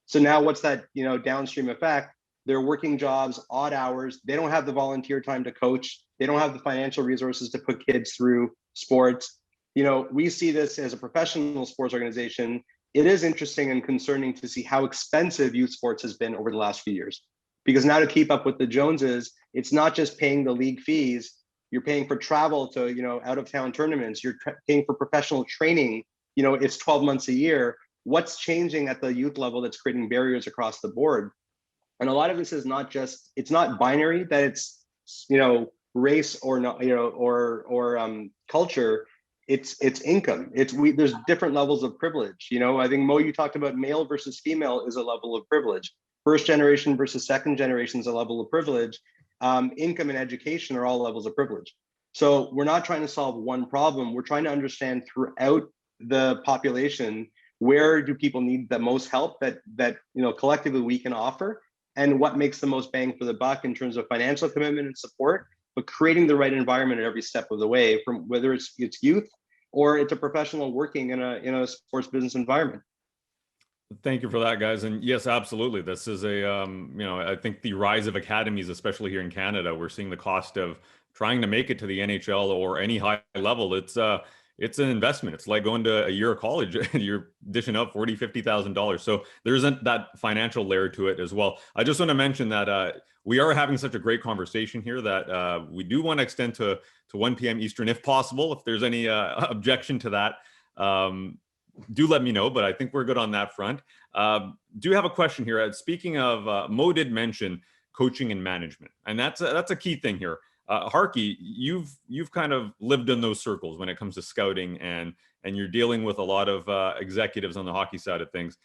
So now what's that, downstream effect? They're working jobs, odd hours. They don't have the volunteer time to coach. They don't have the financial resources to put kids through sports. We see this as a professional sports organization. It is interesting and concerning to see how expensive youth sports has been over the last few years. Because now to keep up with the Joneses, it's not just paying the league fees. You're paying for travel to, out of town tournaments. You're paying for professional training. It's 12 months a year. What's changing at the youth level that's creating barriers across the board? And a lot of this is not just, it's not binary that it's, race or not, or culture. It's income. There's different levels of privilege. I think Mo, you talked about male versus female is a level of privilege. First generation versus second generation is a level of privilege. Income and education are all levels of privilege. So we're not trying to solve one problem. We're trying to understand throughout the population, where do people need the most help that collectively we can offer, and what makes the most bang for the buck in terms of financial commitment and support, but creating the right environment at every step of the way, from whether it's youth or it's a professional working in a sports business environment. Thank you for that, guys. And yes, absolutely. This is I think the rise of academies, especially here in Canada, we're seeing the cost of trying to make it to the NHL or any high level. It's an investment. It's like going to a year of college and you're dishing out $40,000, $50,000. So there isn't that financial layer to it as well. I just want to mention that we are having such a great conversation here that we do want to extend to 1 p.m. Eastern, if possible. If there's any objection to that, do let me know, but I think we're good on that front. Do have a question here. Speaking of, Mo did mention coaching and management, and that's a key thing here. Harkie, you've kind of lived in those circles when it comes to scouting, and you're dealing with a lot of executives on the hockey side of things.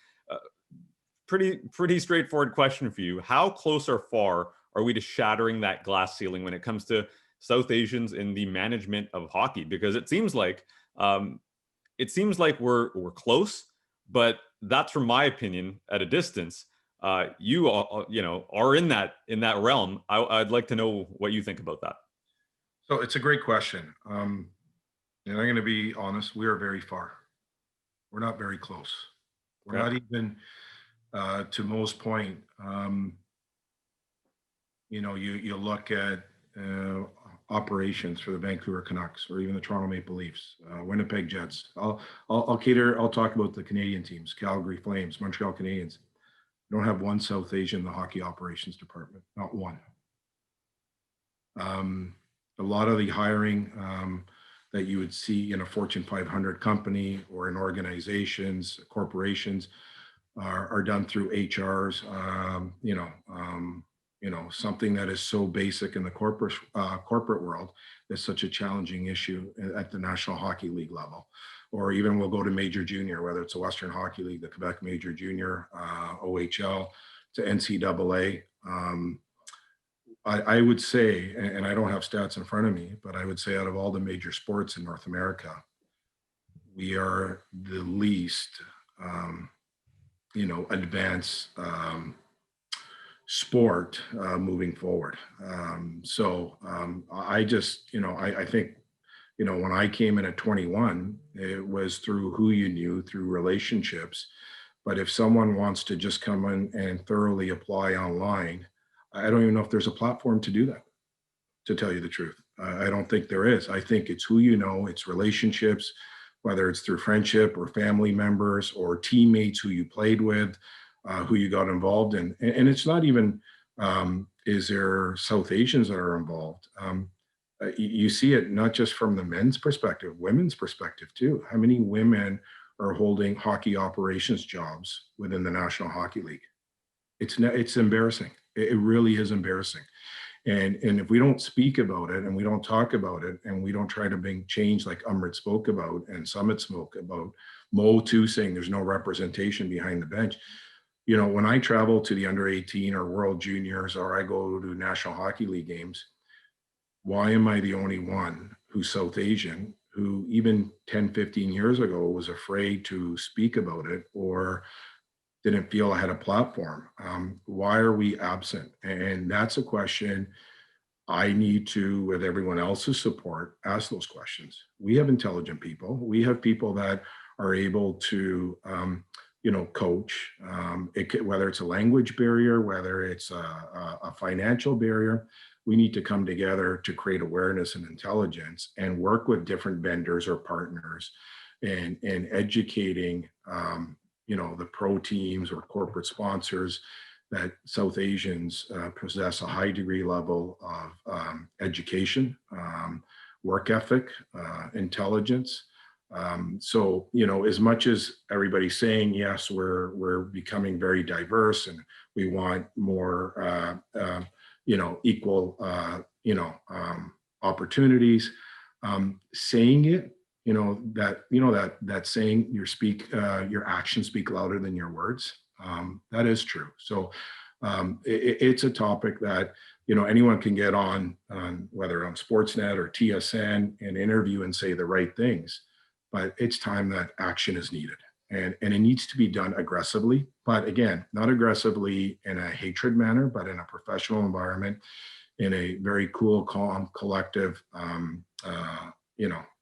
Pretty straightforward question for you. How close or far are we to shattering that glass ceiling when it comes to South Asians in the management of hockey? Because it seems like we're close, but that's, from my opinion, at a distance. You are in that realm. I'd like to know what you think about that. So it's a great question. And I'm going to be honest, we are very far. We're not very close. We're Okay. not even, to Mo's point, you know, you look at operations for the Vancouver Canucks or even the Toronto Maple Leafs, Winnipeg Jets. I'll talk about the Canadian teams, Calgary Flames, Montreal Canadiens. We don't have one South Asian in the hockey operations department, not one. A lot of the hiring that you would see in a Fortune 500 company or in organizations, corporations, are done through HRs. Something that is so basic in the corporate world is such a challenging issue at the National Hockey League level, or even we'll go to Major Junior, whether it's the Western Hockey League, the Quebec Major Junior, OHL, to NCAA. I would say, and I don't have stats in front of me, but I would say out of all the major sports in North America, we are the least, advanced sport moving forward. I just, I think, when I came in at 21, it was through who you knew, through relationships. But if someone wants to just come in and thoroughly apply online, I don't even know if there's a platform to do that, to tell you the truth. I don't think there is. I think it's who you know, it's relationships, whether it's through friendship or family members or teammates who you played with, who you got involved in. And it's not even, is there South Asians that are involved? You see it not just from the men's perspective, women's perspective too. How many women are holding hockey operations jobs within the National Hockey League? It's embarrassing. It really is embarrassing. And if we don't speak about it and we don't talk about it and we don't try to bring change like Amirt spoke about and Sumit spoke about, Mo too saying there's no representation behind the bench. When I travel to the under 18 or World Juniors or I go to National Hockey League games, why am I the only one who's South Asian who even 10, 15 years ago was afraid to speak about it or didn't feel I had a platform? Why are we absent? And that's a question I need to, with everyone else's support, ask those questions. We have intelligent people. We have people that are able to, coach, whether it's a language barrier, whether it's a financial barrier. We need to come together to create awareness and intelligence and work with different vendors or partners and educating, the pro teams or corporate sponsors that South Asians possess a high degree level of education, work ethic, intelligence. As much as everybody's saying, yes, we're becoming very diverse and we want more, equal, opportunities, saying it, that saying your actions speak louder than your words. That is true. So it's a topic that, anyone can get on whether on Sportsnet or TSN and interview and say the right things, but it's time that action is needed. And it needs to be done aggressively, but again, not aggressively in a hatred manner, but in a professional environment, in a very cool, calm, collective,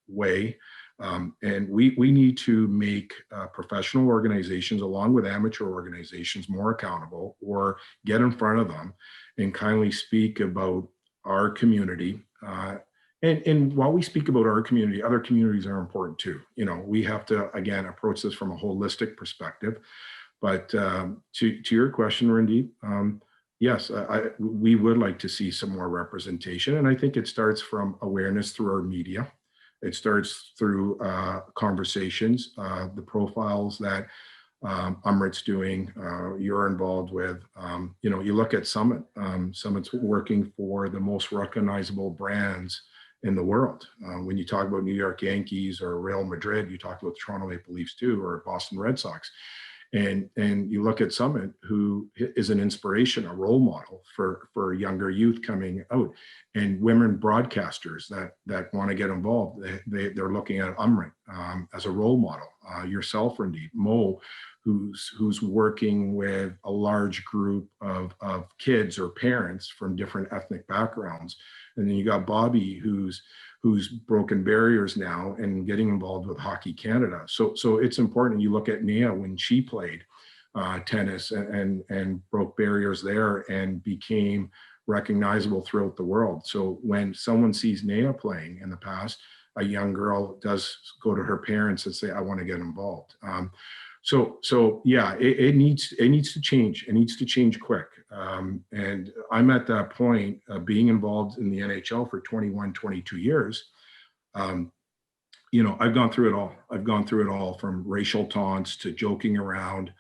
way. And we need to make professional organizations along with amateur organizations more accountable, or get in front of them and kindly speak about our community. And while we speak about our community, other communities are important too. We have to, again, approach this from a holistic perspective. But to your question, Randip, yes, we would like to see some more representation. And I think it starts from awareness through our media. It starts through conversations, the profiles that Amirt's doing, you're involved with. You look at Sumit. Summit's working for the most recognizable brands in the world. When you talk about New York Yankees or Real Madrid, you talk about the Toronto Maple Leafs too, or Boston Red Sox. And you look at Sumit, who is an inspiration, a role model for younger youth coming out, and women broadcasters that want to get involved. They're looking at Amirt as a role model. Yourself, Randip, Mo, who's working with a large group of kids or parents from different ethnic backgrounds. And then you got Bobby, who's who's broken barriers now and getting involved with Hockey Canada. So it's important. You look at Nia when she played tennis and broke barriers there and became recognizable throughout the world. So when someone sees Nia playing in the past, a young girl does go to her parents and say, I want to get involved. So yeah, it needs to change. It needs to change quick. And I'm at that point of being involved in the NHL for 21, 22 years. I've gone through it all. I've gone through it all, from racial taunts to joking around,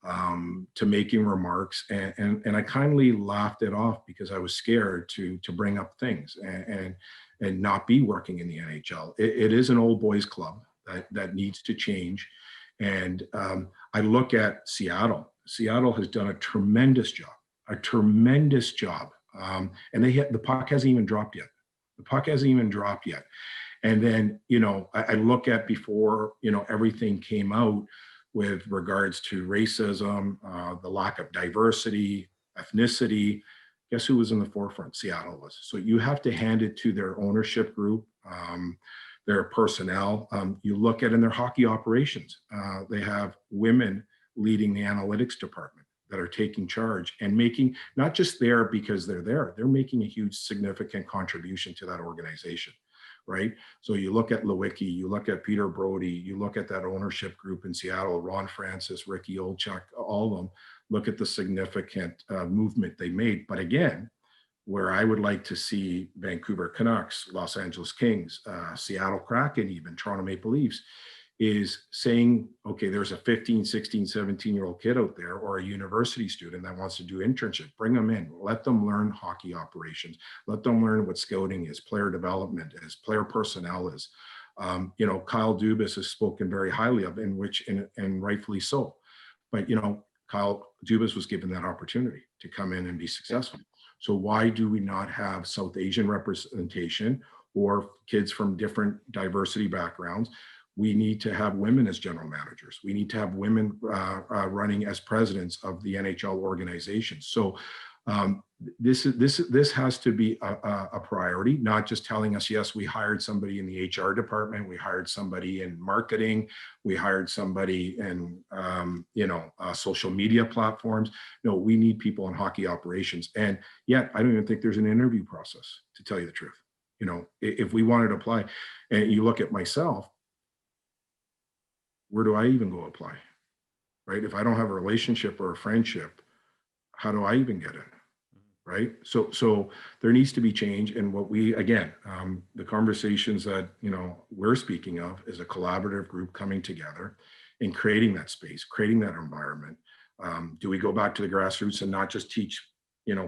to making remarks. And I kindly laughed it off because I was scared to bring up things and not be working in the NHL. It is an old boys club that needs to change. And I look at Seattle. Seattle has done a tremendous job. And the puck hasn't even dropped yet. And then, I look at before, everything came out with regards to racism, the lack of diversity, ethnicity. Guess who was in the forefront? Seattle was. So you have to hand it to their ownership group, their personnel. You look at in their hockey operations, they have women leading the analytics department that are taking charge and making, not just there because they're making a huge significant contribution to that organization, right? So you look at Lewicki, you look at Peter Brody, you look at that ownership group in Seattle, Ron Francis, Ricky Olchuk, all of them, look at the significant movement they made. But again, where I would like to see Vancouver Canucks, Los Angeles Kings, Seattle Kraken, even Toronto Maple Leafs, is saying, okay, there's a 15, 16, 17-year-old kid out there or a university student that wants to do internship. Bring them in. Let them learn hockey operations. Let them learn what scouting is, player development is, player personnel is. Kyle Dubas has spoken very highly of, and rightfully so. But, Kyle Dubas was given that opportunity to come in and be successful. So why do we not have South Asian representation or kids from different diversity backgrounds? We need to have women as general managers. We need to have women running as presidents of the NHL organizations. So this has to be a priority, not just telling us, yes, we hired somebody in the HR department, we hired somebody in marketing, we hired somebody in social media platforms. No, we need people in hockey operations. And yet, I don't even think there's an interview process, to tell you the truth. If we wanted to apply, and you look at myself, where do I even go apply, right? If I don't have a relationship or a friendship, how do I even get in, right? So there needs to be change. And what we, again, the conversations that, we're speaking of is a collaborative group coming together and creating that space, creating that environment. Do we go back to the grassroots and not just teach,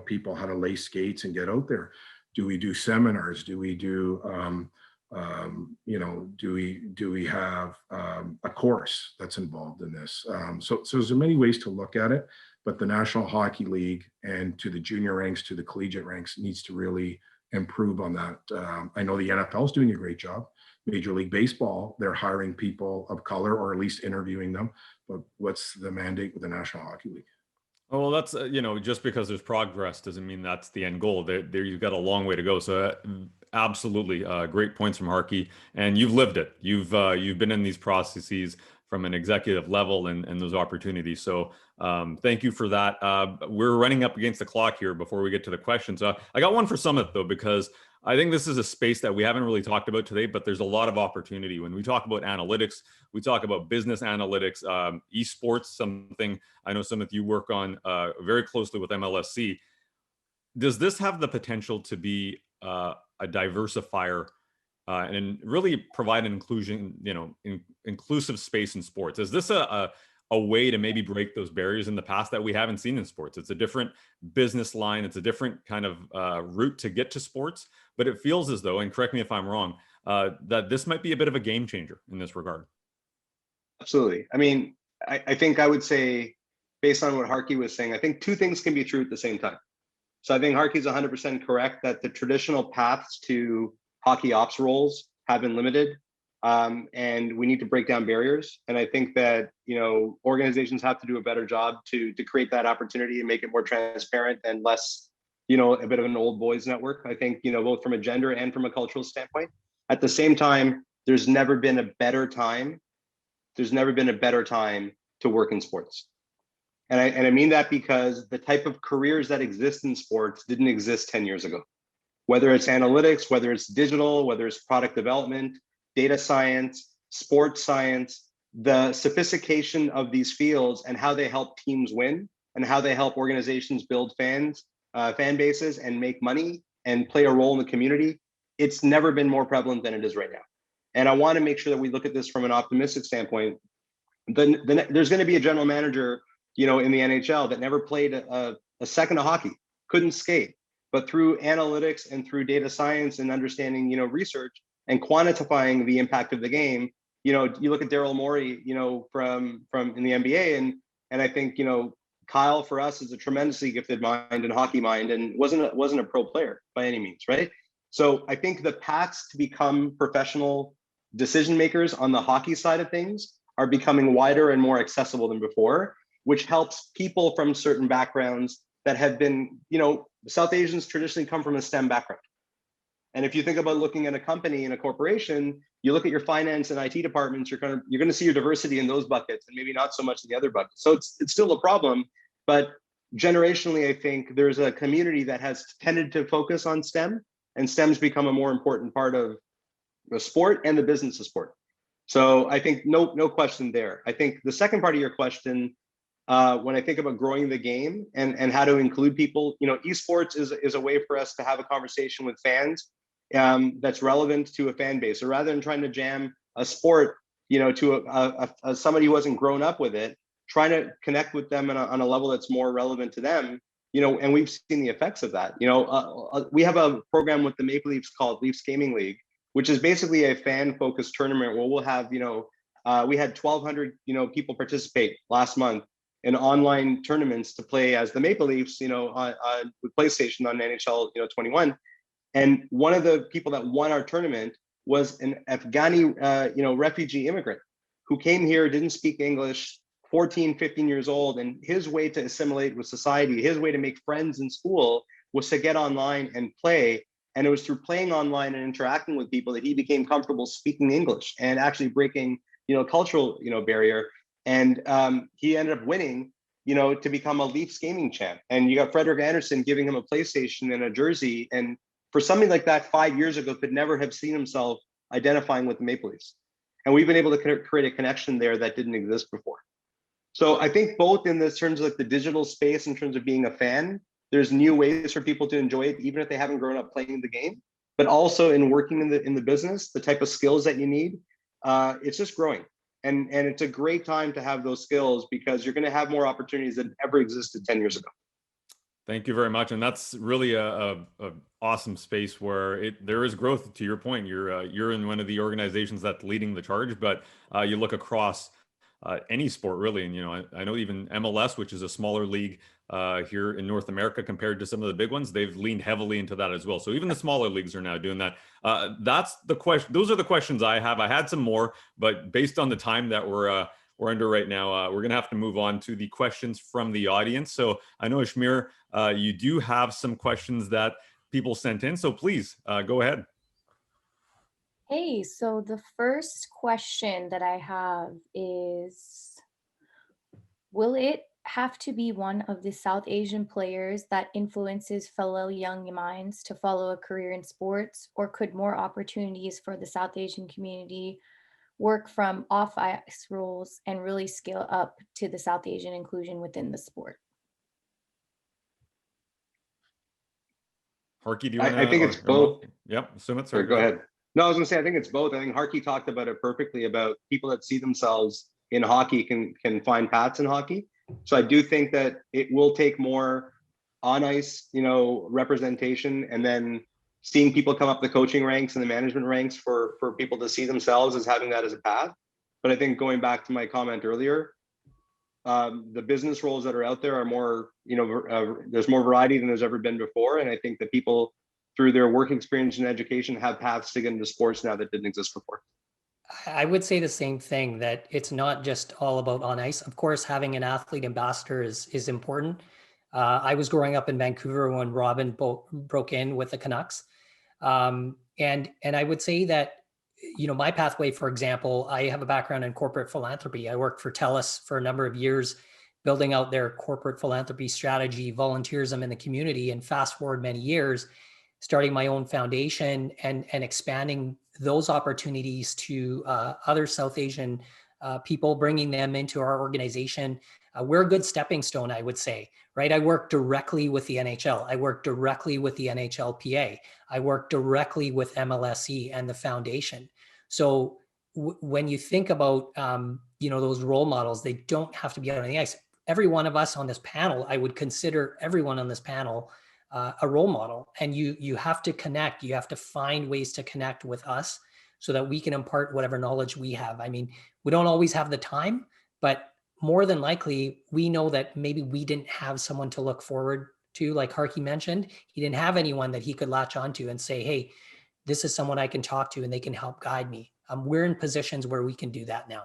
people how to lay skates and get out there? Do we do seminars? Do we do, do we have a course that's involved in this? So there's many ways to look at it, but the National Hockey League and to the junior ranks, to the collegiate ranks, needs to really improve on that. I know the NFL is doing a great job. Major League Baseball, they're hiring people of color or at least interviewing them. But what's the mandate with the National Hockey League? Oh, well, that's, just because there's progress doesn't mean that's the end goal. There you've got a long way to go. So absolutely, great points from Harkie, and you've lived it. You've been in these processes from an executive level and those opportunities. So thank you for that. We're running up against the clock here before we get to the questions. I got one for Sumit though, because I think this is a space that we haven't really talked about today, but there's a lot of opportunity. When we talk about analytics, we talk about business analytics, esports, something I know, Sumit, you work on very closely with MLSE. Does this have the potential to be a diversifier and really provide an inclusive space in sports? Is this a way to maybe break those barriers in the past that we haven't seen in sports? It's a different business line. It's a different kind of route to get to sports, but it feels as though, and correct me if I'm wrong, that this might be a bit of a game changer in this regard. Absolutely. I mean, I think I would say, based on what Harkie was saying, I think two things can be true at the same time. So I think Harkie's 100% correct that the traditional paths to hockey ops roles have been limited. And we need to break down barriers. And I think that, organizations have to do a better job to create that opportunity and make it more transparent and less, a bit of an old boys network. I think, both from a gender and from a cultural standpoint. At the same time, there's never been a better time. There's never been a better time to work in sports. And I mean that because the type of careers that exist in sports didn't exist 10 years ago. Whether it's analytics, whether it's digital, whether it's product development, data science, sports science, the sophistication of these fields and how they help teams win and how they help organizations build fan bases and make money and play a role in the community, it's never been more prevalent than it is right now. And I want to make sure that we look at this from an optimistic standpoint. There's going to be a general manager, in the NHL that never played a second of hockey, couldn't skate, but through analytics and through data science and understanding, research and quantifying the impact of the game, you look at Daryl Morey, from in the NBA, and I think, Kyle for us is a tremendously gifted mind and hockey mind, and wasn't a pro player by any means, right? So I think the paths to become professional decision makers on the hockey side of things are becoming wider and more accessible than before, which helps people from certain backgrounds that have been, South Asians traditionally come from a STEM background. And if you think about looking at a company and a corporation, you look at your finance and IT departments, you're going to see your diversity in those buckets and maybe not so much in the other buckets. So it's still a problem, but generationally, I think there's a community that has tended to focus on STEM, and STEM's become a more important part of the sport and the business of sport. So I think no question there. I think the second part of your question, when I think about growing the game and how to include people, esports is a way for us to have a conversation with fans that's relevant to a fan base. So rather than trying to jam a sport, to somebody who hasn't grown up with it, trying to connect with them on a level that's more relevant to them, and we've seen the effects of that. We have a program with the Maple Leafs called Leafs Gaming League, which is basically a fan-focused tournament where we'll have, we had 1,200, people participate last month in online tournaments to play as the Maple Leafs, with PlayStation on NHL, 21. And one of the people that won our tournament was an Afghani, refugee immigrant who came here, didn't speak English, 14, 15 years old. And his way to assimilate with society, his way to make friends in school was to get online and play. And it was through playing online and interacting with people that he became comfortable speaking English and actually breaking, cultural, barrier. And he ended up winning, to become a Leafs gaming champ. And you got Frederick Anderson giving him a PlayStation and a jersey. And for somebody like that 5 years ago could never have seen himself identifying with the Maple Leafs. And we've been able to create a connection there that didn't exist before. So I think both in this terms of like the digital space, in terms of being a fan, there's new ways for people to enjoy it, even if they haven't grown up playing the game, but also in working in the business, the type of skills that you need, it's just growing. And it's a great time to have those skills because you're going to have more opportunities than ever existed 10 years ago. Thank you very much. And that's really a awesome space where there is growth. To your point, you're in one of the organizations that's leading the charge, but you look across any sport really. And, I know even MLS, which is a smaller league here in North America compared to some of the big ones, they've leaned heavily into that as well. So even the smaller leagues are now doing that. That's the question. Those are the questions I have. I had some more, but based on the time that we're under right now, we're going to have to move on to the questions from the audience. So I know, Ashmir, you do have some questions that people sent in. So please go ahead. Hey, so the first question that I have is, will it have to be one of the South Asian players that influences fellow young minds to follow a career in sports, or could more opportunities for the South Asian community work from off-ice roles and really scale up to the South Asian inclusion within the sport? Harkie, do you want to? I think it's both. Yep, Sumit, sorry, go ahead. No, I was going to say, I think it's both. I think Harkie talked about it perfectly, about people that see themselves in hockey can find paths in hockey. So I do think that it will take more on ice, representation, and then seeing people come up the coaching ranks and the management ranks for people to see themselves as having that as a path. But I think going back to my comment earlier, the business roles that are out there are more, there's more variety than there's ever been before. And I think that people, through their work experience and education, have paths to get into sports now that didn't exist before. I would say the same thing, that it's not just all about on ice. Of course, having an athlete ambassador is important. I was growing up in Vancouver when Robin broke in with the Canucks. And I would say that my pathway, for example, I have a background in corporate philanthropy. I worked for TELUS for a number of years, building out their corporate philanthropy strategy, volunteerism in the community, and fast forward many years, starting my own foundation and expanding those opportunities to other South Asian people, bringing them into our organization. We're a good stepping stone, I would say, right? I work directly with the NHL. I work directly with the NHLPA. I work directly with MLSE and the foundation. So when you think about, those role models, they don't have to be out on the ice. Every one of us on this panel, I would consider everyone on this panel a role model. And you have to connect. You have to find ways to connect with us so that we can impart whatever knowledge we have. I mean, we don't always have the time, but more than likely, we know that maybe we didn't have someone to look forward to, like Harkie mentioned. He didn't have anyone that he could latch onto and say, hey, this is someone I can talk to and they can help guide me. We're in positions where we can do that now.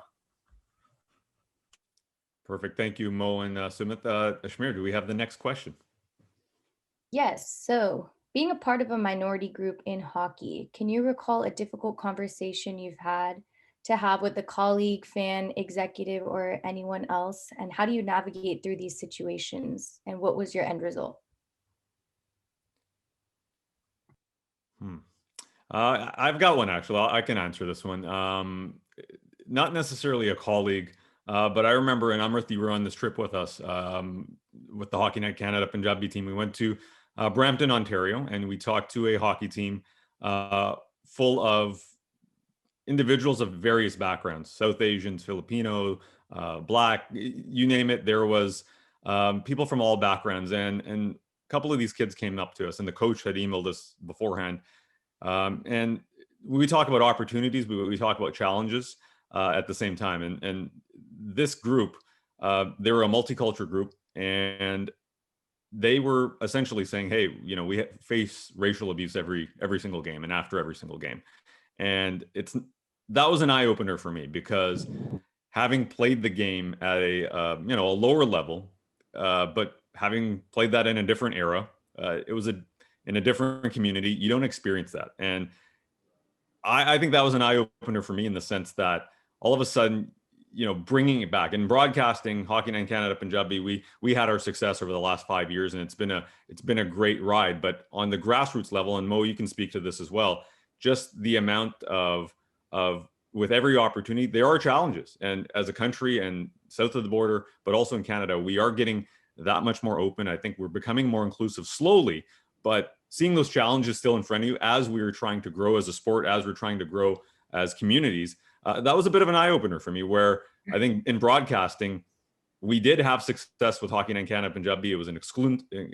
Perfect. Thank you, Mo and Sumit. Ashmir, do we have the next question? Yes. So being a part of a minority group in hockey, can you recall a difficult conversation you've had to have with a colleague, fan, executive, or anyone else? And how do you navigate through these situations? And what was your end result? I've got one, actually. I can answer this one. Not necessarily a colleague, but I remember, and Amirt, you were on this trip with us with the Hockey Night Canada Punjabi team. We went to Brampton, Ontario, and we talked to a hockey team full of individuals of various backgrounds, South Asians, Filipino, Black, you name it. There was people from all backgrounds. And a couple of these kids came up to us, and the coach had emailed us beforehand. And we talk about opportunities, but we talk about challenges at the same time. And this group, they were a multicultural group, and they were essentially saying, hey, we face racial abuse every single game and after every single game. And that was an eye opener for me, because having played the game at a lower level, but having played that in a different era, it was in a different community, you don't experience that. And I think that was an eye opener for me, in the sense that all of a sudden, bringing it back in broadcasting, Hockey Night Canada Punjabi, we had our success over the last 5 years, and it's been a great ride. But on the grassroots level, and Mo, you can speak to this as well, just the amount of with every opportunity, there are challenges. And as a country and south of the border, but also in Canada, we are getting that much more open. I think we're becoming more inclusive slowly, but seeing those challenges still in front of you as we are trying to grow as a sport, as we're trying to grow as communities, that was a bit of an eye opener for me, where I think in broadcasting, we did have success with Hockey Night Canada Punjabi. It was an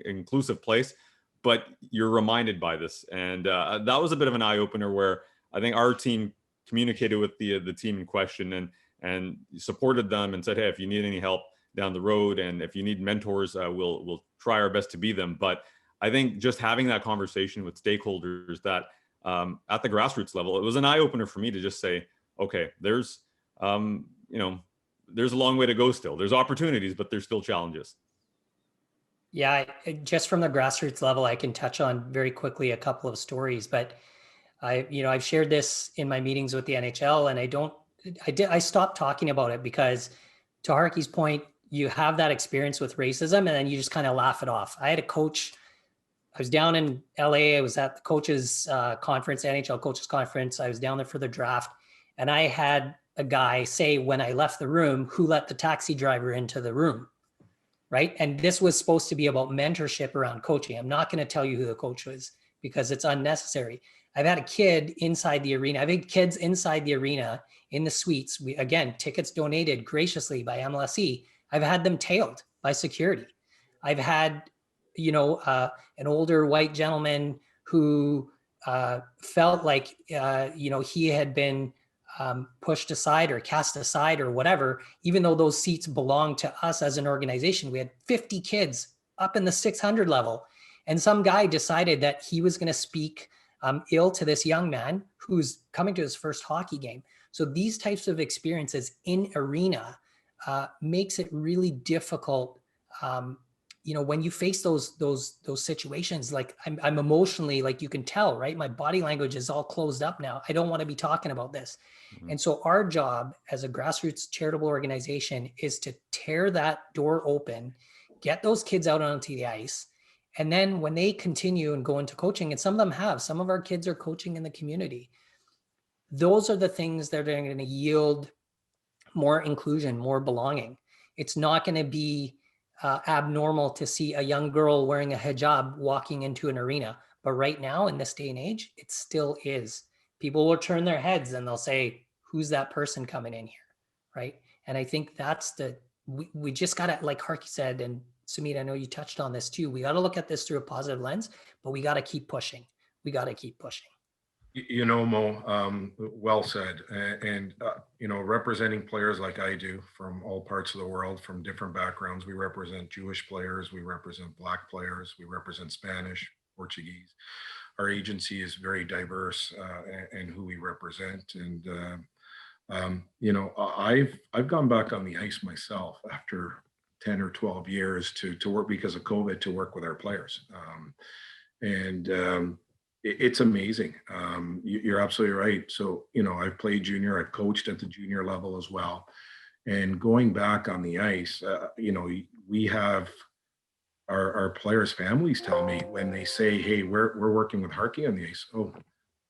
inclusive place, but you're reminded by this. And that was a bit of an eye opener, where I think our team communicated with the team in question and supported them and said, hey, if you need any help down the road, and if you need mentors, we'll try our best to be them. But I think just having that conversation with stakeholders that at the grassroots level, it was an eye opener for me to just say, okay, there's a long way to go still. There's opportunities, but there's still challenges. Yeah, just from the grassroots level, I can touch on very quickly a couple of stories, but I've shared this in my meetings with the NHL, and I stopped talking about it, because to Harkie's point, you have that experience with racism and then you just kind of laugh it off. I had a coach, I was down in LA, I was at the coaches conference, NHL coaches conference. I was down there for the draft, and I had a guy say, when I left the room, who let the taxi driver into the room, right? And this was supposed to be about mentorship around coaching. I'm not going to tell you who the coach was, because it's unnecessary. I've had a kid inside the arena. I've had kids inside the arena in the suites. Again, tickets donated graciously by MLSE. I've had them tailed by security. I've had, an older white gentleman who felt like, he had been pushed aside or cast aside or whatever, even though those seats belonged to us as an organization. We had 50 kids up in the 600 level. And some guy decided that he was going to speak ill to this young man who's coming to his first hockey game. So these types of experiences in arena makes it really difficult you know, when you face those situations, like I'm emotionally, like you can tell, right? My body language is all closed up now. I don't want to be talking about this. Mhm. And so our job as a grassroots charitable organization is to tear that door open, get those kids out onto the ice. And then when they continue and go into coaching, and some of them have, some of our kids are coaching in the community. Those are the things that are going to yield more inclusion, more belonging. It's not going to be abnormal to see a young girl wearing a hijab walking into an arena. But right now, in this day and age, it still is. People will turn their heads and they'll say, who's that person coming in here? Right. And I think that's we just got to, like Harkie said, and Sumit, I know you touched on this too. We got to look at this through a positive lens, but we got to keep pushing. We got to keep pushing. You know, Mo, well said. And you know, representing players like I do from all parts of the world, from different backgrounds, we represent Jewish players, we represent Black players, we represent Spanish, Portuguese. Our agency is very diverse in who we represent. And, you know, I've gone back on the ice myself after 10 or 12 years to work because of COVID, to work with our players. It's amazing. You're absolutely right. So, you know, I've played junior, I've coached at the junior level as well. And going back on the ice, you know, we have our players' families tell me when they say, hey, we're working with Harkie on the ice. Oh,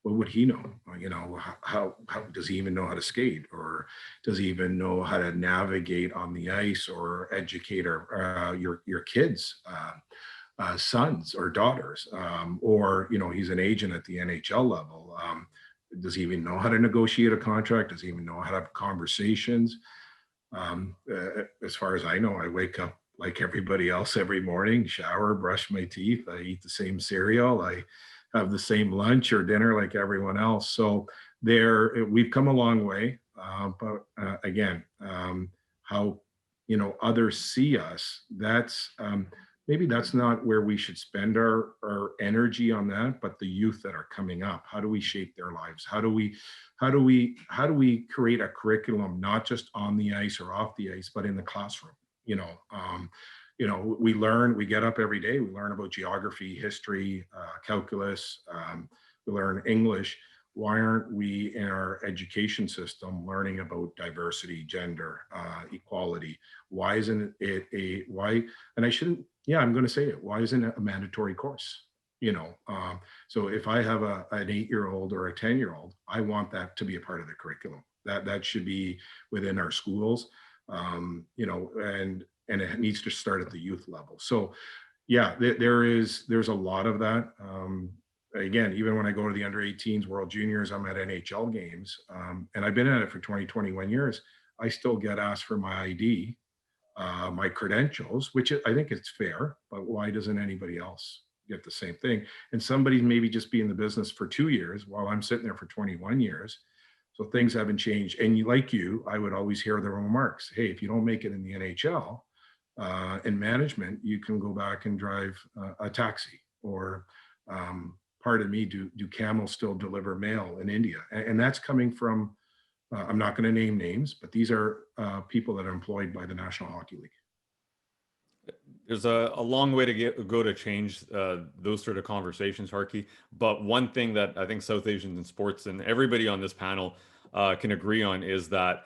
what would he know? You know, how does he even know how to skate, or does he even know how to navigate on the ice, or educate your kids? Sons or daughters, or, you know, he's an agent at the NHL level. Does he even know how to negotiate a contract? Does he even know how to have conversations? As far as I know, I wake up like everybody else every morning, shower, brush my teeth. I eat the same cereal. I have the same lunch or dinner like everyone else. So we've come a long way. But again, how, you know, others see us, maybe that's not where we should spend our energy on that, but the youth that are coming up. How do we shape their lives? How do we create a curriculum, not just on the ice or off the ice, but in the classroom? You know, we get up every day, we learn about geography, history, calculus, we learn English. Why aren't we in our education system learning about diversity, gender, equality? Why isn't it and I shouldn't, yeah, I'm going to say it. Why isn't it a mandatory course? You know, so if I have an 8-year-old or a 10-year-old, I want that to be a part of the curriculum. That should be within our schools, you know, and it needs to start at the youth level. So yeah, there's a lot of that. Again, even when I go to the under 18s, World Juniors, I'm at NHL games, and I've been at it for 21 years. I still get asked for my ID, my credentials, which I think it's fair, but why doesn't anybody else get the same thing? And somebody maybe just be in the business for 2 years while I'm sitting there for 21 years. So things haven't changed. And I would always hear the remarks, hey, if you don't make it in the NHL, in management, you can go back and drive a taxi, or pardon me, do camels still deliver mail in India? And that's coming from, I'm not going to name names, but these are people that are employed by the National Hockey League. There's a long way to go to change those sort of conversations, Harkie. But one thing that I think South Asians in sports and everybody on this panel can agree on is that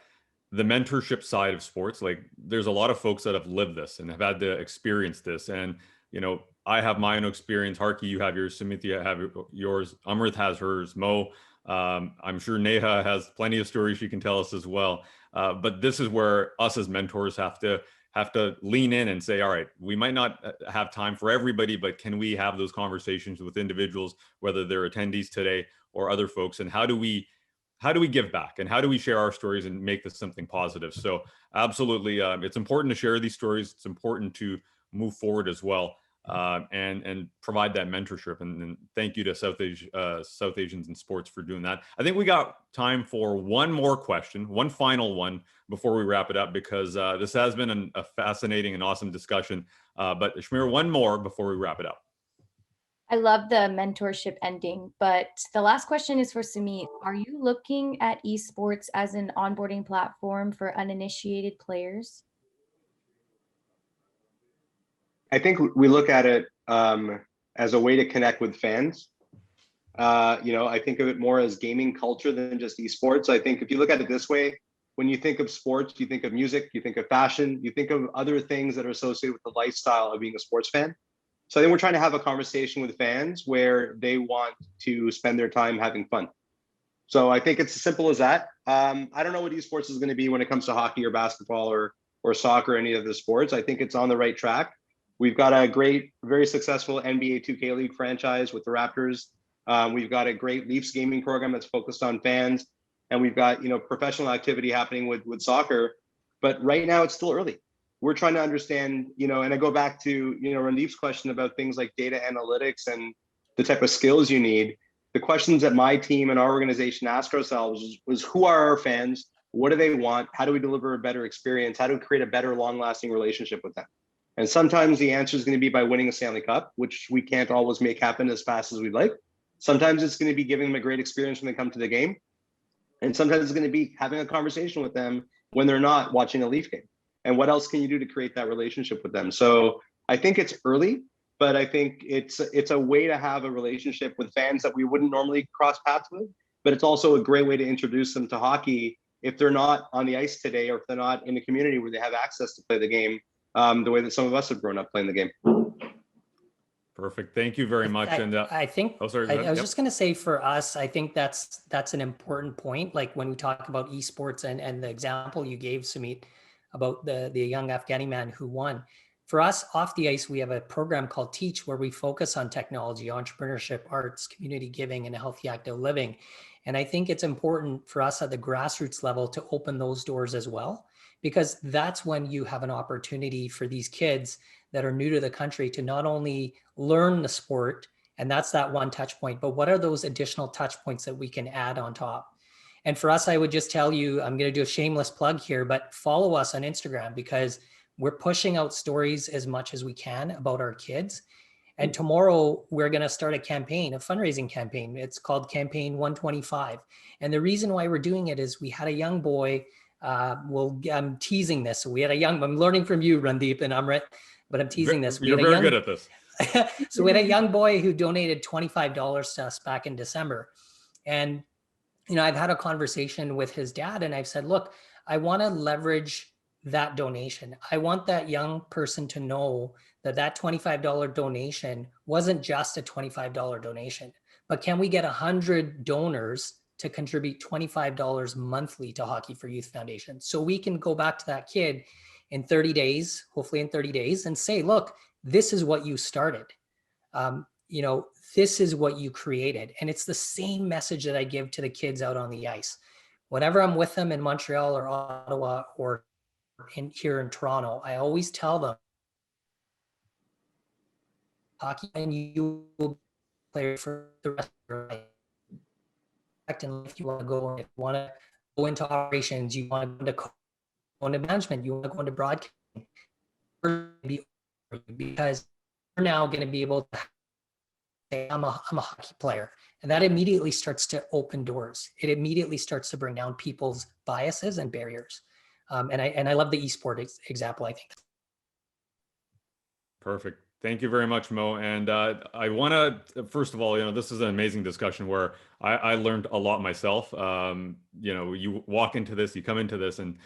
the mentorship side of sports, like there's a lot of folks that have lived this and have had to experience this. And, you know, I have my own experience. Harkie, you have yours. Sumit, you have yours. Amirt has hers. Mo, I'm sure Neha has plenty of stories she can tell us as well. But this is where us as mentors have to lean in and say, all right, we might not have time for everybody, but can we have those conversations with individuals, whether they're attendees today or other folks, and how do we give back, and how do we share our stories and make this something positive? So absolutely, it's important to share these stories. It's important to move forward as well, and provide that mentorship. And thank you to South Asians in sports for doing that. I think we got time for one more question, one final one before we wrap it up, because this has been a fascinating and awesome discussion. But Shmir, one more before we wrap it up. I love the mentorship ending, but the last question is for Sumit. Are you looking at esports as an onboarding platform for uninitiated players? I think we look at it as a way to connect with fans. I think of it more as gaming culture than just esports. I think if you look at it this way, when you think of sports, you think of music, you think of fashion, you think of other things that are associated with the lifestyle of being a sports fan. So I think we're trying to have a conversation with fans where they want to spend their time having fun. So I think it's as simple as that. I don't know what esports is going to be when it comes to hockey or basketball or soccer, or any of the sports. I think it's on the right track. We've got a great, very successful NBA 2K League franchise with the Raptors. We've got a great Leafs gaming program that's focused on fans, and we've got professional activity happening with soccer. But right now, it's still early. We're trying to understand, and I go back to Randip's question about things like data analytics and the type of skills you need. The questions that my team and our organization ask ourselves was who are our fans? What do they want? How do we deliver a better experience? How do we create a better, long-lasting relationship with them? And sometimes the answer is going to be by winning a Stanley Cup, which we can't always make happen as fast as we'd like. Sometimes it's going to be giving them a great experience when they come to the game. And sometimes it's going to be having a conversation with them when they're not watching a Leaf game. And what else can you do to create that relationship with them? So I think it's early, but I think it's a way to have a relationship with fans that we wouldn't normally cross paths with. But it's also a great way to introduce them to hockey if they're not on the ice today, or if they're not in a community where they have access to play the game the way that some of us have grown up playing the game. Perfect. Thank you very much. I think, oh, sorry, I was just going to say, for us, I think that's an important point. Like when we talk about esports and the example you gave, Sumit, about the young Afghani man who won. For us, off the ice, we have a program called Teach, where we focus on technology, entrepreneurship, arts, community giving, and a healthy, active living. And I think it's important for us at the grassroots level to open those doors as well, because that's when you have an opportunity for these kids that are new to the country to not only learn the sport, and that's that one touch point, but what are those additional touch points that we can add on top? And for us, I would just tell you, I'm going to do a shameless plug here, but follow us on Instagram, because we're pushing out stories as much as we can about our kids. And tomorrow we're going to start a campaign, a fundraising campaign. It's called Campaign 125. And the reason why we're doing it is we had a young boy, I'm teasing this. So I'm learning from you, Randip and Amirt, but I'm teasing this. You're very good at this. So we had a young boy who donated $25 to us back in December. And, I've had a conversation with his dad, and I've said, look, I want to leverage that donation. I want that young person to know that that $25 donation wasn't just a $25 donation, but can we get 100 donors to contribute $25 monthly to Hockey for Youth Foundation? So we can go back to that kid in 30 days, hopefully in 30 days, and say, look, this is what you started. This is what you created. And it's the same message that I give to the kids out on the ice. Whenever I'm with them in Montreal or Ottawa or here in Toronto, I always tell them, hockey and you will play for the rest of your life. And if you want to go into operations, you want to go into management, you want to go into broadcasting, because you're now going to be able to say, I'm a hockey player. And that immediately starts to open doors. It immediately starts to bring down people's biases and barriers. And I love the esport example, I think. Perfect. Thank you very much, Mo. And I want to, first of all, this is an amazing discussion where I learned a lot myself. You walk into this, you come into this, and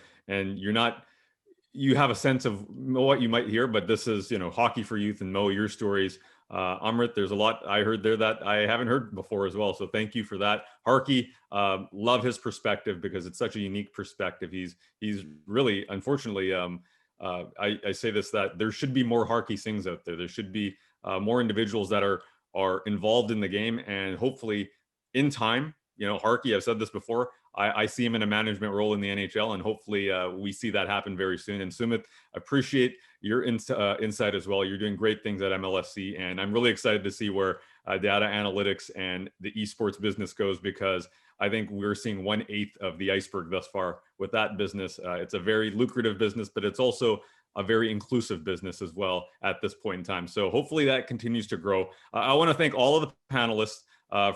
you have a sense of what you might hear, but this is, Hockey for Youth, and Mo, your stories. Amirt, there's a lot I heard there that I haven't heard before as well. So thank you for that. Harkie, love his perspective, because it's such a unique perspective. He's really, unfortunately, I say this, that there should be more Harkie Singhs out there. There should be more individuals that are involved in the game, and hopefully in time, Harkie, I've said this before, I see him in a management role in the NHL, and hopefully we see that happen very soon. And Sumit, appreciate your insight as well. You're doing great things at MLSE, and I'm really excited to see where data analytics and the esports business goes, because I think we're seeing 1/8 of the iceberg thus far with that business. It's a very lucrative business, but it's also a very inclusive business as well at this point in time. So hopefully that continues to grow. I want to thank all of the panelists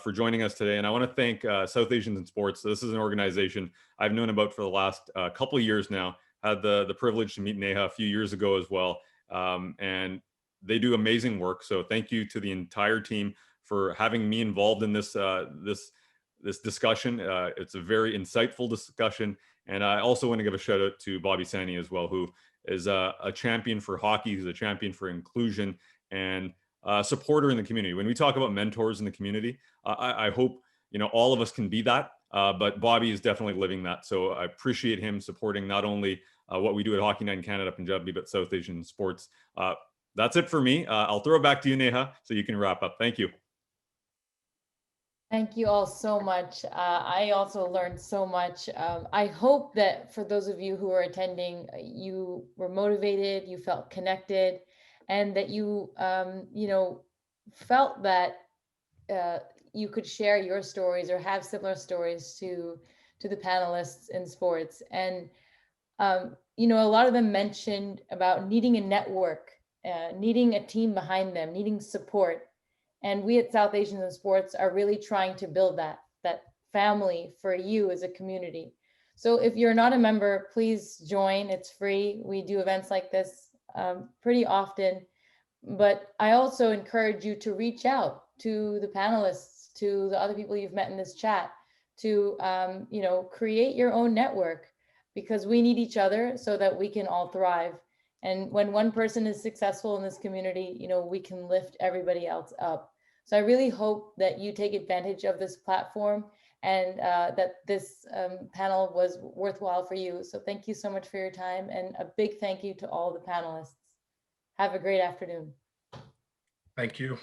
for joining us today. And I want to thank South Asians in Sports. This is an organization I've known about for the last couple of years now. Had the privilege to meet Neha a few years ago as well. And they do amazing work. So thank you to the entire team for having me involved in this this discussion. It's a very insightful discussion. And I also want to give a shout out to Bobby Sani as well, who is a champion for hockey, who's a champion for inclusion and a supporter in the community. When we talk about mentors in the community, I hope, you know, all of us can be that, but Bobby is definitely living that. So I appreciate him supporting not only what we do at Hockey Night in Canada, Punjabi, but South Asian sports. That's it for me. I'll throw it back to you, Neha, so you can wrap up. Thank you. Thank you all so much. I also learned so much. I hope that for those of you who are attending, you were motivated, you felt connected, and that you, you know, felt that you could share your stories or have similar stories to the panelists in sports. And you know, a lot of them mentioned about needing a network, needing a team behind them, needing support. And we at South Asians in Sports are really trying to build that family for you as a community. So if you're not a member, please join. It's free. We do events like this pretty often. But I also encourage you to reach out to the panelists, to the other people you've met in this chat, to you know, create your own network, because we need each other so that we can all thrive. And when one person is successful in this community, you know, we can lift everybody else up. So I really hope that you take advantage of this platform and that this panel was worthwhile for you. So thank you so much for your time, and a big thank you to all the panelists. Have a great afternoon. Thank you.